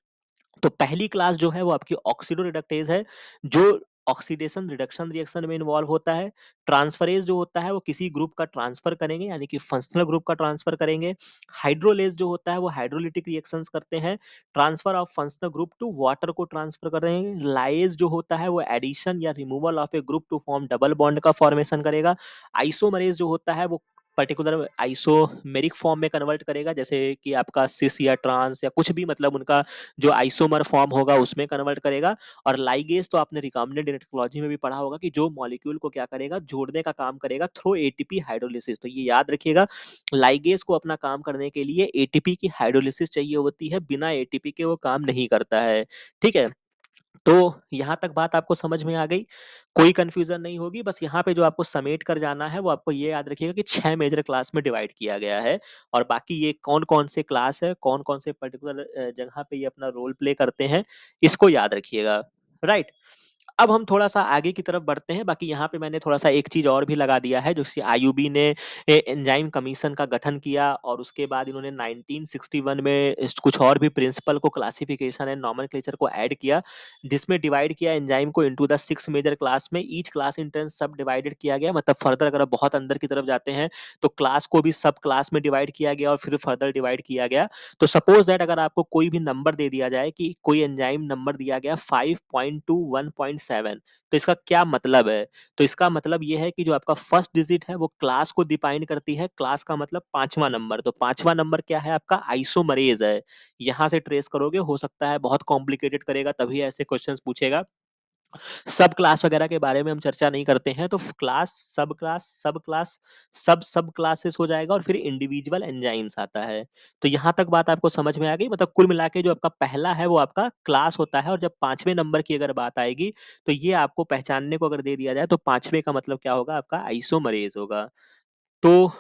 तो पहली क्लास जो है वो आपकी ऑक्सीडो रिडक्टेज है, जो ऑक्सीडेशन रिडक्शन रिएक्शन में इन्वॉल्व होता है। ट्रांसफरेज जो होता है वो किसी ग्रुप का ट्रांसफर करेंगे, यानी कि फंक्शनल ग्रुप का ट्रांसफर करेंगे। हाइड्रोलेज जो होता है वो हाइड्रोलिटिक रिएक्शंस करते हैं, transfer of functional group to water को ट्रांसफर करेंगे। लाइज जो होता है वो एडिशन या removal of a group to form double bond का फॉर्मेशन करेगा। आइसोमरेज जो होता है वो पर्टिकुलर आइसोमेरिक फॉर्म में कन्वर्ट करेगा, जैसे कि आपका सिस या ट्रांस या कुछ भी, मतलब उनका जो आइसोमर फॉर्म होगा उसमें कन्वर्ट करेगा। और लाइगेज तो आपने रिकॉम्बिनेंट इलेक्ट्रोलॉजी में भी पढ़ा होगा कि जो मॉलिक्यूल को क्या करेगा, जोड़ने का काम करेगा थ्रू एटीपी हाइड्रोलिसिस। तो ये याद रखिएगा, लाइगेज को अपना काम करने के लिए एटीपी की हाइड्रोलिसिस चाहिए होती है, बिना एटीपी के वो काम नहीं करता है। ठीक है, तो यहाँ तक बात आपको समझ में आ गई, कोई कंफ्यूजन नहीं होगी। बस यहाँ पे जो आपको समेट कर जाना है वो आपको ये याद रखिएगा कि 6 मेजर क्लास में डिवाइड किया गया है, और बाकी ये कौन-कौन से क्लास है, कौन-कौन से पर्टिकुलर जगह पे ये अपना रोल प्ले करते हैं, इसको याद रखिएगा, राइट? अब हम थोड़ा-सा आगे की तरफ बढ़ते हैं। बाकी यहाँ पे मैंने थोड़ा-सा एक चीज़ और भी लगा दिया है, जैसे आईयूबी ने एंजाइम कमीशन का गठन किया, और उसके बाद इन्होंने 1961 में कुछ और भी प्रिंसिपल को, क्लासिफिकेशन एंड नोमेनक्लेचर को ऐड किया, जिसमें डिवाइड किया एंजाइम को इनटू द 6 मेजर क्लास में। ईच क्लास इन टर्न सब डिवाइडेड किया गया, मतलब फर्दर अगर आप बहुत अंदर की तरफ जाते हैं तो क्लास को भी सब क्लास में डिवाइड किया गया और फिर फर्दर डिवाइड किया गया। तो सपोज दैट अगर आपको कोई भी नंबर दे दिया जाए, कि कोई एंजाइम नंबर दिया गया 5.2 1.7, तो इसका क्या मतलब है? तो इसका मतलब ये है कि जो आपका फर्स्ट डिजिट है वो क्लास को डिफाइन करती है, क्लास का मतलब पांचवा नंबर। तो पांचवा नंबर क्या है आपका? आइसोमरेज है। यहां से ट्रेस करोगे, हो सकता है बहुत कॉम्प्लिकेटेड करेगा, तभी ऐसे क्वेश्चंस पूछेगा। सब क्लास वगैरह के बारे में हम चर्चा नहीं करते हैं, तो क्लास, सब क्लास, सब क्लास, सब क्लासेस हो जाएगा, और फिर इंडिविजुअल एंजाइम्स आता है। तो यहाँ तक बात आपको समझ में आ गई, मतलब कुल मिला के जो आपका पहला है वो आपका क्लास होता है, और जब पांचवें नंबर की अगर बात आएगी तो ये आपको पहचानने को अगर दे दिया जाए तो पांचवें का मतलब क्या होगा? आपका आइसोमरेज होगा। तो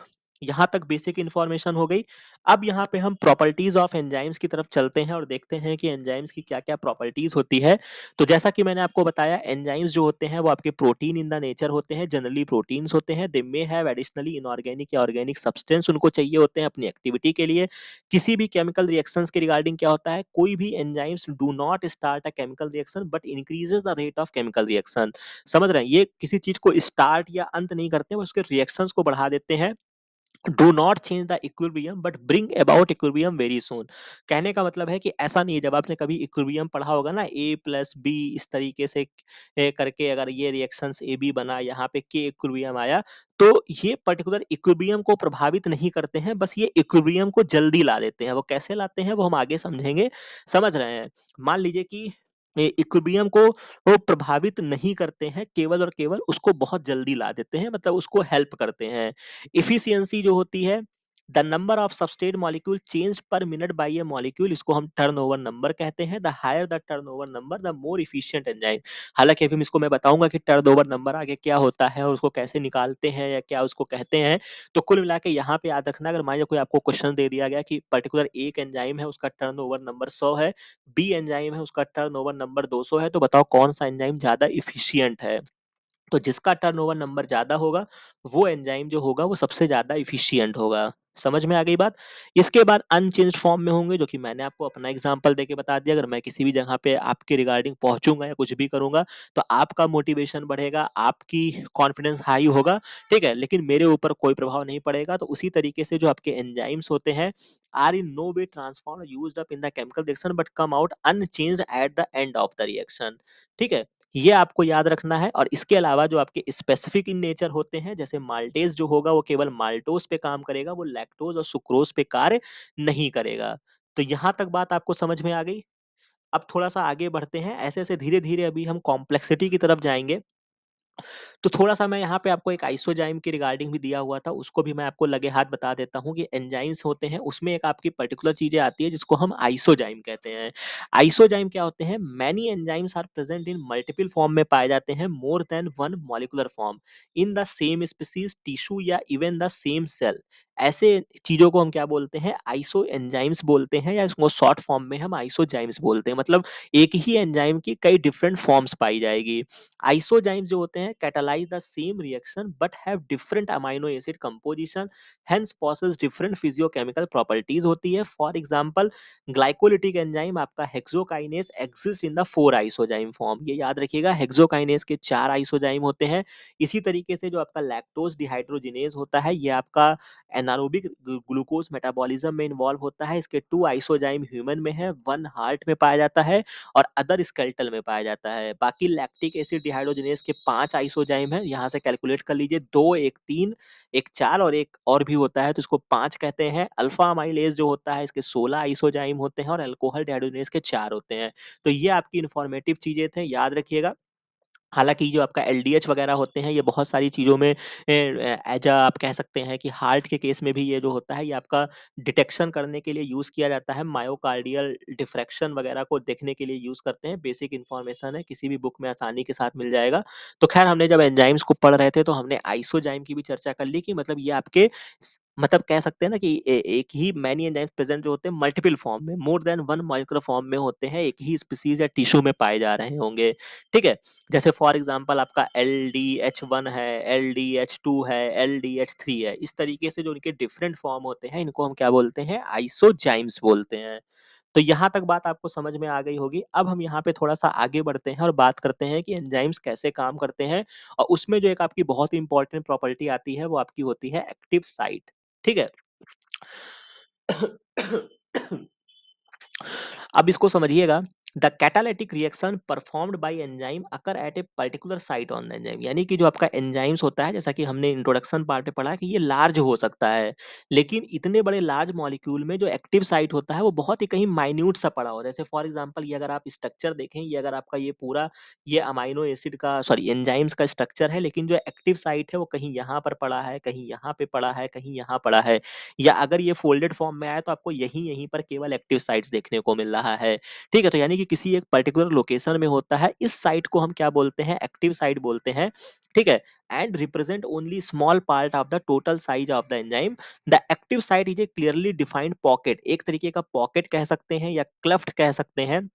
यहाँ तक बेसिक इन्फॉर्मेशन हो गई। अब यहाँ पे हम प्रॉपर्टीज ऑफ एंजाइम्स की तरफ चलते हैं और देखते हैं कि एंजाइम्स की क्या-क्या प्रॉपर्टीज होती है। तो जैसा कि मैंने आपको बताया, एंजाइम्स जो होते हैं वो आपके प्रोटीन इन द नेचर होते हैं, जनरली प्रोटीन्स होते हैं। दे मे हैव एडिशनली इनऑर्गेनिक या ऑर्गेनिक सब्सटेंस उनको चाहिए होते हैं अपनी एक्टिविटी के लिए। किसी भी केमिकल रिएक्शंस के रिगार्डिंग क्या होता है, कोई भी enzymes do not start a chemical reaction but increases the rate of chemical reaction. समझ रहे हैं? ये किसी चीज को स्टार्ट या अंत नहीं करते, वो उसके रिएक्शंस को बढ़ा देते हैं। Do not change the equilibrium but bring about equilibrium very soon. कहने का मतलब है कि ऐसा नहीं है, जब आपने कभी इक्विलिब्रियम पढ़ा होगा ना, ए प्लस बी इस तरीके से करके अगर ये रिएक्शंस ए बी बना, यहाँ पे के इक्विलिब्रियम आया, तो ये पर्टिकुलर इक्विलिब्रियम को प्रभावित नहीं करते हैं, बस ये इक्विलिब्रियम को जल्दी ला देते हैं। वो कैसे लाते हैं वो हम आगे समझेंगे, समझ रहे हैं? मान लीजिए कि इक्विलिब्रियम को वो प्रभावित नहीं करते हैं, केवल और केवल उसको बहुत जल्दी ला देते हैं, मतलब उसको हेल्प करते हैं। एफिशिएंसी जो होती है, the number of substrate molecule change per minute by a molecule, इसको हम टर्नओवर नंबर कहते हैं। The higher the turnover number the more efficient enzyme. हालांकि अभी इसको मैं बताऊंगा कि टर्नओवर नंबर आगे क्या होता है और उसको कैसे निकालते हैं या क्या उसको कहते हैं। तो कुल मिला के यहाँ पे याद रखना, अगर मान लीजिए कोई आपको क्वेश्चन दे दिया गया कि पर्टिकुलर एक एंजाइम है उसका टर्नओवर नंबर 100 है, बी एंजाइम है उसका टर्नओवर नंबर 200 है, तो बताओ कौन सा एंजाइम ज्यादा इफिशियंट है? तो जिसका टर्नओवर नंबर ज़्यादा होगा, वो एंजाइम जो होगा वो सबसे ज़्यादा एफिशिएंट होगा। समझ में आ गई बात? इसके बाद अनचेंज्ड फॉर्म में होंगे, जो कि मैंने आपको अपना एग्जांपल देके बता दिया। अगर मैं किसी भी जगह पे आपके रिगार्डिंग पहुँचूँगा या कुछ भी करूँगा, तो आपका मोटिवेशन बढ़ेगा, आपकी कॉन्फिडेंस हाई होगा, ठीक है? लेकिन मेरे ऊपर कोई प्रभाव नहीं पड़ेगा। तो उसी तरीके से जो आपके एंजाइम्स होते हैं, are in no way transformed और used up in the chemical reaction but come out unchanged at the end of the reaction. ठीक है? ये आपको याद रखना है। और इसके अलावा जो आपके स्पेसिफिक इन नेचर होते हैं, जैसे माल्टेज जो होगा वो केवल माल्टोज पे काम करेगा, वो लैक्टोज और सुक्रोज पे कार्य नहीं करेगा। तो यहाँ तक बात आपको समझ में आ गई। अब थोड़ा सा आगे बढ़ते हैं, ऐसे ऐसे धीरे धीरे अभी हम कॉम्प्लेक्सिटी की तरफ जाएंगे। तो थोड़ा-सा मैं यहाँ पे आपको एक आइसोजाइम के रिगार्डिंग भी दिया हुआ था, उसको भी मैं आपको लगे हाथ बता देता हूँ कि एंजाइम्स होते हैं, उसमें एक आपकी पर्टिकुलर चीज़ें आती है जिसको हम आइसोजाइम कहते हैं। आइसोजाइम क्या होते हैं? Many enzymes are present in multiple form में पाए जाते हैं, more than one molecular form, in the same species, tissue या इवन द सेम सेल। ऐसे चीज़ों को हम क्या बोलते हैं? आइसो एंजाइम्स बोलते हैं, या इसको शॉर्ट फॉर्म में हम आइसोजाइम्स बोलते हैं। मतलब एक ही एंजाइम की कई डिफरेंट फॉर्म्स पाई जाएगी। आइसोजाइम्स जो होते हैं catalyse the same reaction but have different amino acid composition, hence possess different physicochemical properties होती है। फॉर एग्जांपल, ग्लाइकोलिटिक एंजाइम आपका hexokinase exist in the 4 isozyme form. ये याद रखिएगा, हेक्सोकाइनेज के 4 आइसोजाइम होते हैं। इसी तरीके से जो आपका लैक्टोज डिहाइड्रोजिनेज होता है, ये आपका एनारोबिक ग्लूकोज मेटाबॉलिज्म में इन्वॉल्व होता है। इसके 2 आइसोजाइम ह्यूमन में है, 1 हार्ट में पाया जाता है और अदर स्केलेटल में पाया जाता है। बाकी लैक्टिक एसिड डिहाइड्रोजिनेज के 5 आइसोजाइम एंजाइम है, यहाँ से कैलकुलेट कर लीजिए। 2, एक 3, एक 4 और एक और भी होता है, तो इसको 5 कहते हैं। अल्फा अमाइलेज जो होता है इसके 16 आइसोजाइम होते हैं और अल्कोहल डेहाइड्रोजिनेज के 4 होते हैं। तो ये आपकी इन्फॉर्मेटिव चीजें थे, याद रखिएगा। हालाँकि जो आपका एलडीएच वगैरह होते हैं, ये बहुत सारी चीज़ों में एज़ आप कह सकते हैं कि हार्ट के केस में भी ये जो होता है, ये आपका डिटेक्शन करने के लिए यूज़ किया जाता है। मायोकार्डियल डिफ्रैक्शन वगैरह को देखने के लिए यूज़ करते हैं। बेसिक इन्फॉर्मेशन है, किसी भी बुक में आसानी के साथ मिल जाएगा। तो ख़ैर हमने जब एंजाइम्स को पढ़ रहे थे, तो हमने आइसोजाइम की भी चर्चा कर ली कि मतलब ये आपके मतलब कह सकते हैं ना कि एक ही मैनी एंजाइम्स प्रेजेंट जो होते हैं मल्टीपल फॉर्म में, मोर देन 1 माइक्रो फॉर्म में होते हैं, एक ही स्पीशीज़ या टिश्यू में पाए जा रहे होंगे। ठीक है? जैसे फॉर एग्जांपल आपका LDH1 है, LDH2 है, LDH3 है। इस तरीके से जो इनके डिफरेंट फॉर्म होते हैं, इनको हम क्या बोलते हैं? आइसोजाइम्स बोलते हैं। तो यहाँ तक बात आपको समझ में आ गई होगी। अब हम यहाँ पे थोड़ा-सा आगे बढ़ते हैं और बात करते हैं कि एंजाइम्स कैसे काम करते हैं, और उसमें जो एक आपकी बहुत ही इंपॉर्टेंट प्रॉपर्टी आती है, वो आपकी होती है एक्टिव साइट। ठीक है? अब इसको समझिएगा। The catalytic reaction performed by enzyme occur at a particular site on the enzyme, यानी कि जो आपका एंजाइम्स होता है, जैसा कि हमने इंट्रोडक्शन पार्ट में पढ़ा कि ये लार्ज हो सकता है, लेकिन इतने बड़े लार्ज मॉलिक्यूल में जो एक्टिव साइट होता है वो बहुत ही कहीं माइन्यूट सा पड़ा होता है। जैसे फॉर एग्जांपल ये अगर आप स्ट्रक्चर देखें, ये अगर आपका ये पूरा ये अमाइनो एसिड का सॉरी एंजाइम्स का स्ट्रक्चर है, लेकिन जो एक्टिव साइट है वो कहीं यहाँ पर पड़ा है, कहीं यहाँ पे पड़ा है, कहीं यहाँ पड़ा है, या अगर ये फोल्डेड फॉर्म में आया तो आपको यहीं यहीं पर केवल एक्टिव साइट्स देखने को मिल रहा है। ठीक है? तो यानी कि किसी एक पर्टिकुलर लोकेशन में होता है, इस साइट को हम क्या बोलते हैं? एक्टिव साइट बोलते हैं। ठीक है? And represent only small part of the total size of the enzyme. The active site is a clearly defined pocket, एक तरीके का पॉकेट कह सकते हैं या क्लेफ्ट कह सकते हैं,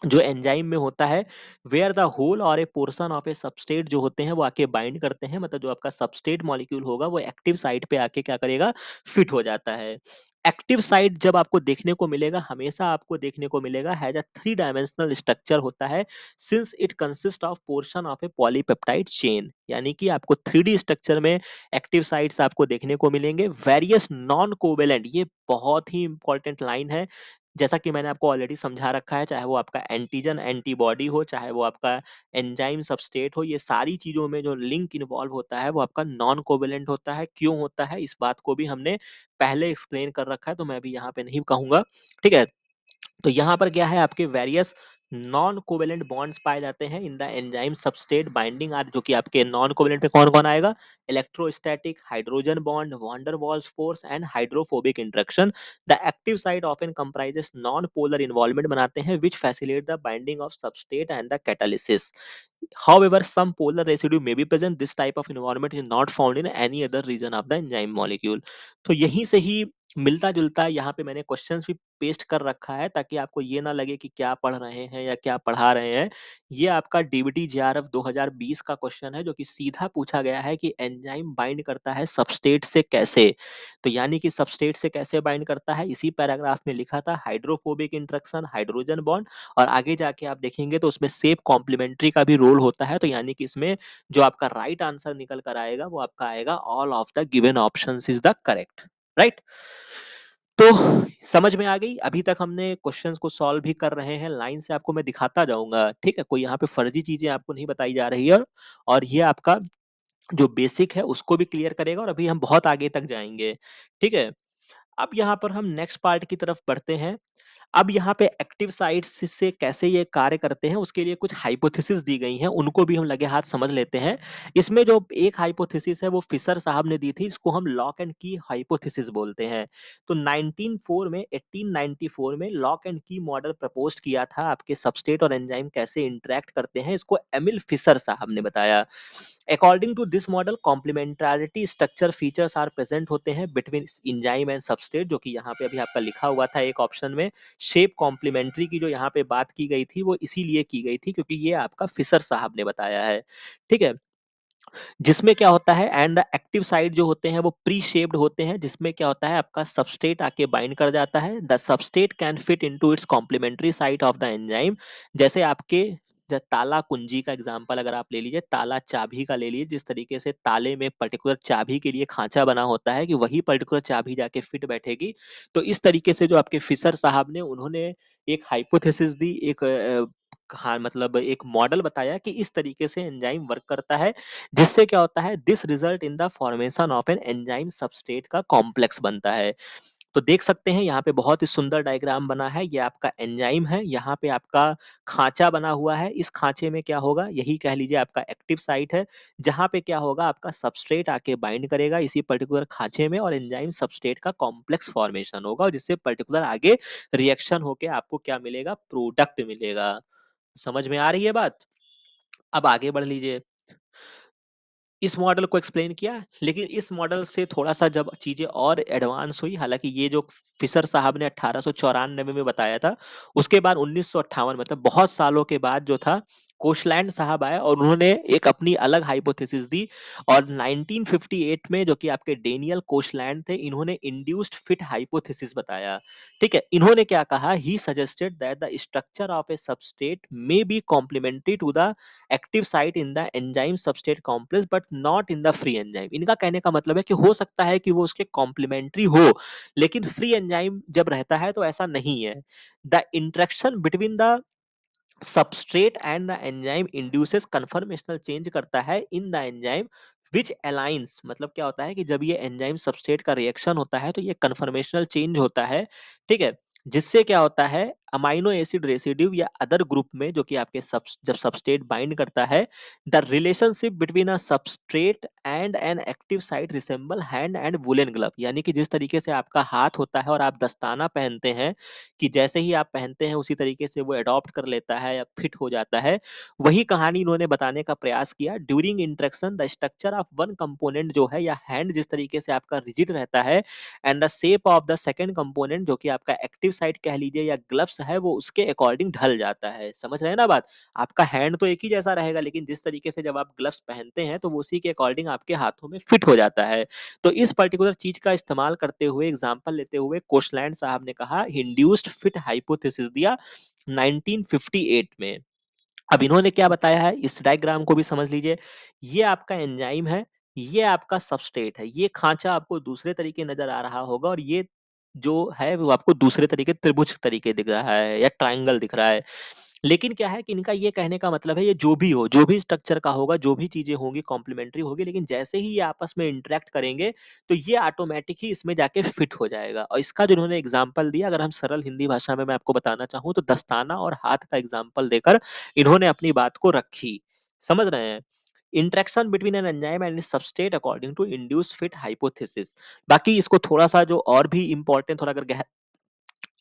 जो एंजाइम में होता है, वेयर द होल और ए पोर्शन ऑफ ए सबस्ट्रेट जो होते हैं वो आके बाइंड करते हैं, मतलब जो आपका सबस्ट्रेट मॉलिक्यूल होगा वो एक्टिव साइट पे आके क्या करेगा? फिट हो जाता है। एक्टिव साइट जब आपको देखने को मिलेगा, हमेशा आपको देखने को मिलेगा हैज अ 3 डायमेंशनल स्ट्रक्चर होता है, since it consist of portion of A polypeptide chain, यानी कि आपको 3D स्ट्रक्चर में एक्टिव साइट्स आपको देखने को मिलेंगे। वेरियस नॉन कोवेलेंट, ये बहुत ही इंपॉर्टेंट लाइन है, जैसा कि मैंने आपको ऑलरेडी समझा रखा है, चाहे वो आपका एंटीजन एंटीबॉडी हो, चाहे वो आपका एंजाइम सबस्ट्रेट हो, ये सारी चीज़ों में जो लिंक इन्वॉल्व होता है वो आपका नॉन कोवेलेंट होता है। क्यों होता है? इस बात को भी हमने पहले एक्सप्लेन कर रखा है, तो मैं अभी यहाँ पे नहीं कहूँगा। ठीक है? तो यहाँ पर क्या है, आपके वेरियस नॉन कोवेलेंट बॉन्ड्स पाए जाते हैं in the enzyme substrate binding are, जो कि आपके नॉन कोवेलेंट में कौन कौन आएगा? Electrostatic, hydrogen bond, van der Waals force and hydrophobic interaction. The active site often comprises non polar involvement बनाते हैं which facilitate the binding of substrate and the catalysis. However, some polar residue may be present. This type of environment is not found in any other region of the enzyme molecule. तो यहीं से ही मिलता जुलता यहाँ पे मैंने questions भी paste कर रखा है, ताकि आपको ये ना लगे कि क्या पढ़ रहे हैं या क्या पढ़ा रहे हैं। ये आपका डीबीटी जेआरएफ 2020 का क्वेश्चन है, जो कि सीधा पूछा गया है कि एंजाइम बाइंड करता है सबस्ट्रेट से कैसे। तो यानी कि सबस्ट्रेट से कैसे बाइंड करता है, इसी पैराग्राफ में लिखा था, हाइड्रोफोबिक इंटरेक्शन, हाइड्रोजन बॉन्ड, और आगे जाके आप देखेंगे तो उसमें सेफ कॉम्प्लीमेंट्री का भी रोल होता है। तो यानी कि इसमें जो आपका राइट आंसर निकल कर आएगा वो आपका आएगा all of the given options is the correct. Right? तो समझ में आ गई। अभी तक हमने क्वेश्चंस को सॉल्व भी कर रहे हैं, लाइन से आपको मैं दिखाता जाऊंगा। ठीक है? कोई यहाँ पे फर्जी चीजें आपको नहीं बताई जा रही है, और ये आपका जो बेसिक है उसको भी क्लियर करेगा, और अभी हम बहुत आगे तक जाएंगे। ठीक है? अब यहाँ पर हम नेक्स्ट पार्ट की तरफ बढ़ते हैं। अब यहाँ पे एक्टिव साइट्स से कैसे ये कार्य करते हैं, उसके लिए कुछ हाइपोथेसिस दी गई हैं, उनको भी हम लगे हाथ समझ लेते हैं। इसमें जो एक हाइपोथेसिस है वो फिशर साहब ने दी थी, इसको हम लॉक एंड की हाइपोथेसिस बोलते हैं। तो 1894 में लॉक एंड की मॉडल प्रपोज किया था, आपके सबस्ट्रेट और एंजाइम कैसे इंटरेक्ट करते हैं, इसको एमिल फिशर साहब ने बताया। According to this model, complementarity structure features are present होते हैं बिटवीन एंजाइम एंड सबस्ट्रेट, जो कि यहाँ पे अभी आपका लिखा हुआ था एक ऑप्शन में। शेप कॉम्प्लीमेंट्री की जो यहाँ पे बात की गई थी वो इसीलिए की गई थी क्योंकि ये आपका फिशर साहब ने बताया है। ठीक है? जिसमें क्या होता है, एंड द एक्टिव साइट जो होते हैं वो प्री शेप्ड होते हैं, जिसमें क्या होता है, आपका सबस्ट्रेट आके बाइंड कर जाता है। The substrate can fit into its complementary site of the enzyme. जैसे आपके ताला कुंजी का एग्जांपल अगर आप ले लीजिए, ताला चाबी का ले लीजिए, जिस तरीके से ताले में पर्टिकुलर चाबी के लिए खांचा बना होता है कि वही पर्टिकुलर चाबी जाके फिट बैठेगी। तो इस तरीके से जो आपके फिशर साहब ने उन्होंने एक हाइपोथेसिस दी, एक कहा मतलब एक मॉडल बताया कि इस तरीके से एंजाइम वर्क करता है, जिससे क्या होता है, this result in the formation of an enzyme substrate का कॉम्प्लेक्स बनता है। तो देख सकते हैं यहाँ पे बहुत ही सुंदर डायग्राम बना है। ये आपका एंजाइम है, यहाँ पे आपका खाँचा बना हुआ है। इस खाँचे में क्या होगा, यही कह लीजिए आपका एक्टिव साइट है, जहाँ पे क्या होगा, आपका सबस्ट्रेट आके बाइंड करेगा इसी पर्टिकुलर खाँचे में और एंजाइम सबस्ट्रेट का कॉम्प्लेक्स फॉर्मेशन होगा और जिससे पर्टिकुलर आगे रिएक्शन होके आपको क्या मिलेगा, प्रोडक्ट मिलेगा। समझ में आ रही है बात? अब आगे बढ़ लीजिए। इस मॉडल को एक्सप्लेन किया, लेकिन इस मॉडल से थोड़ा-सा जब चीज़ें और एडवांस हुई, हालाँकि ये जो फिशर साहब ने 1894 में बताया था, उसके बाद 1958 मतलब बहुत सालों के बाद जो था, कोशलैंड साहब आए और उन्होंने एक अपनी अलग हाइपोथेसिस दी और 1958 में जो कि आपके डेनियल कोशलैंड थे, इन्होंने इंड्यूस्ड फिट हाइपोथेसिस बताया। ठीक है? इन्होंने क्या कहा, he suggested that the structure of a substrate may be complementary to the active site in the enzyme substrate complex but not in the free enzyme. इनका कहने का मतलब है कि हो सकता है कि वो उसके कॉम्प्लीमेंट्री हो, लेकिन फ्री एंजाइम जब रहता है तो ऐसा नहीं है। The interaction between the substrate and the enzyme induces conformational change करता है in the enzyme which aligns, मतलब क्या होता है कि जब ये एंजाइम सबस्ट्रेट का रिएक्शन होता है तो ये कन्फर्मेशनल चेंज होता है। ठीक है? जिससे क्या होता है, अमाइनो एसिड रेसिड्यू या अदर ग्रुप में जो कि आपके जब सबस्ट्रेट बाइंड करता है, the relationship between a substrate and an active site resemble hand and woollen glove. यानी कि जिस तरीके से आपका हाथ होता है और आप दस्ताना पहनते हैं, कि जैसे ही आप पहनते हैं उसी तरीके से वो अडॉप्ट कर लेता है या फिट हो जाता है, वही कहानी इन्होंने बताने का प्रयास किया। During interaction the structure of one component जो है या हैंड जिस तरीके से आपका रिजिड रहता है and the shape of the second component जो कि आपका एक्टिव साइट कह लीजिए या ग्लव्स है, वो उसके अकॉर्डिंग ढल जाता है। समझ रहे हैं ना बात? आपका हैंड तो एक ही जैसा रहेगा, लेकिन जिस तरीके से जब आप ग्लव्स पहनते हैं तो वो उसी के अकॉर्डिंग आपके हाथों में फिट हो जाता है। तो इस पर्टिकुलर चीज का इस्तेमाल करते हुए, एग्जांपल लेते हुए कोशलैंड साहब ने कहा, इंड्यूस्ड फिट हाइपोथेसिस दिया 1958 में। अब इन्होंने क्या बताया है, इस डायग्राम को भी समझ लीजिए। ये आपका एंजाइम है, ये आपका सबस्ट्रेट है। ये खांचा आपको दूसरे तरीके नजर आ रहा होगा और ये जो है वो आपको दूसरे तरीके त्रिभुज तरीके दिख रहा है या ट्रायंगल दिख रहा है। लेकिन क्या है कि इनका ये कहने का मतलब है, ये जो भी हो, जो भी स्ट्रक्चर का होगा, जो भी चीजें होंगी कॉम्प्लीमेंट्री होगी, लेकिन जैसे ही ये आपस में इंटरेक्ट करेंगे तो ये ऑटोमेटिक ही इसमें जाके फिट हो जाएगा। और इसका जो इन्होंने एग्जाम्पल दिया, अगर हम सरल हिंदी भाषा में मैं आपको बताना चाहूँ तो दस्ताना और हाथ का एग्जाम्पल देकर इन्होंने अपनी बात को रखी। समझ रहे हैं? Interaction between an enzyme and substrate according to induce fit hypothesis. बाकी इसको थोड़ा सा जो और भी इंपॉर्टेंट, थोड़ा अगर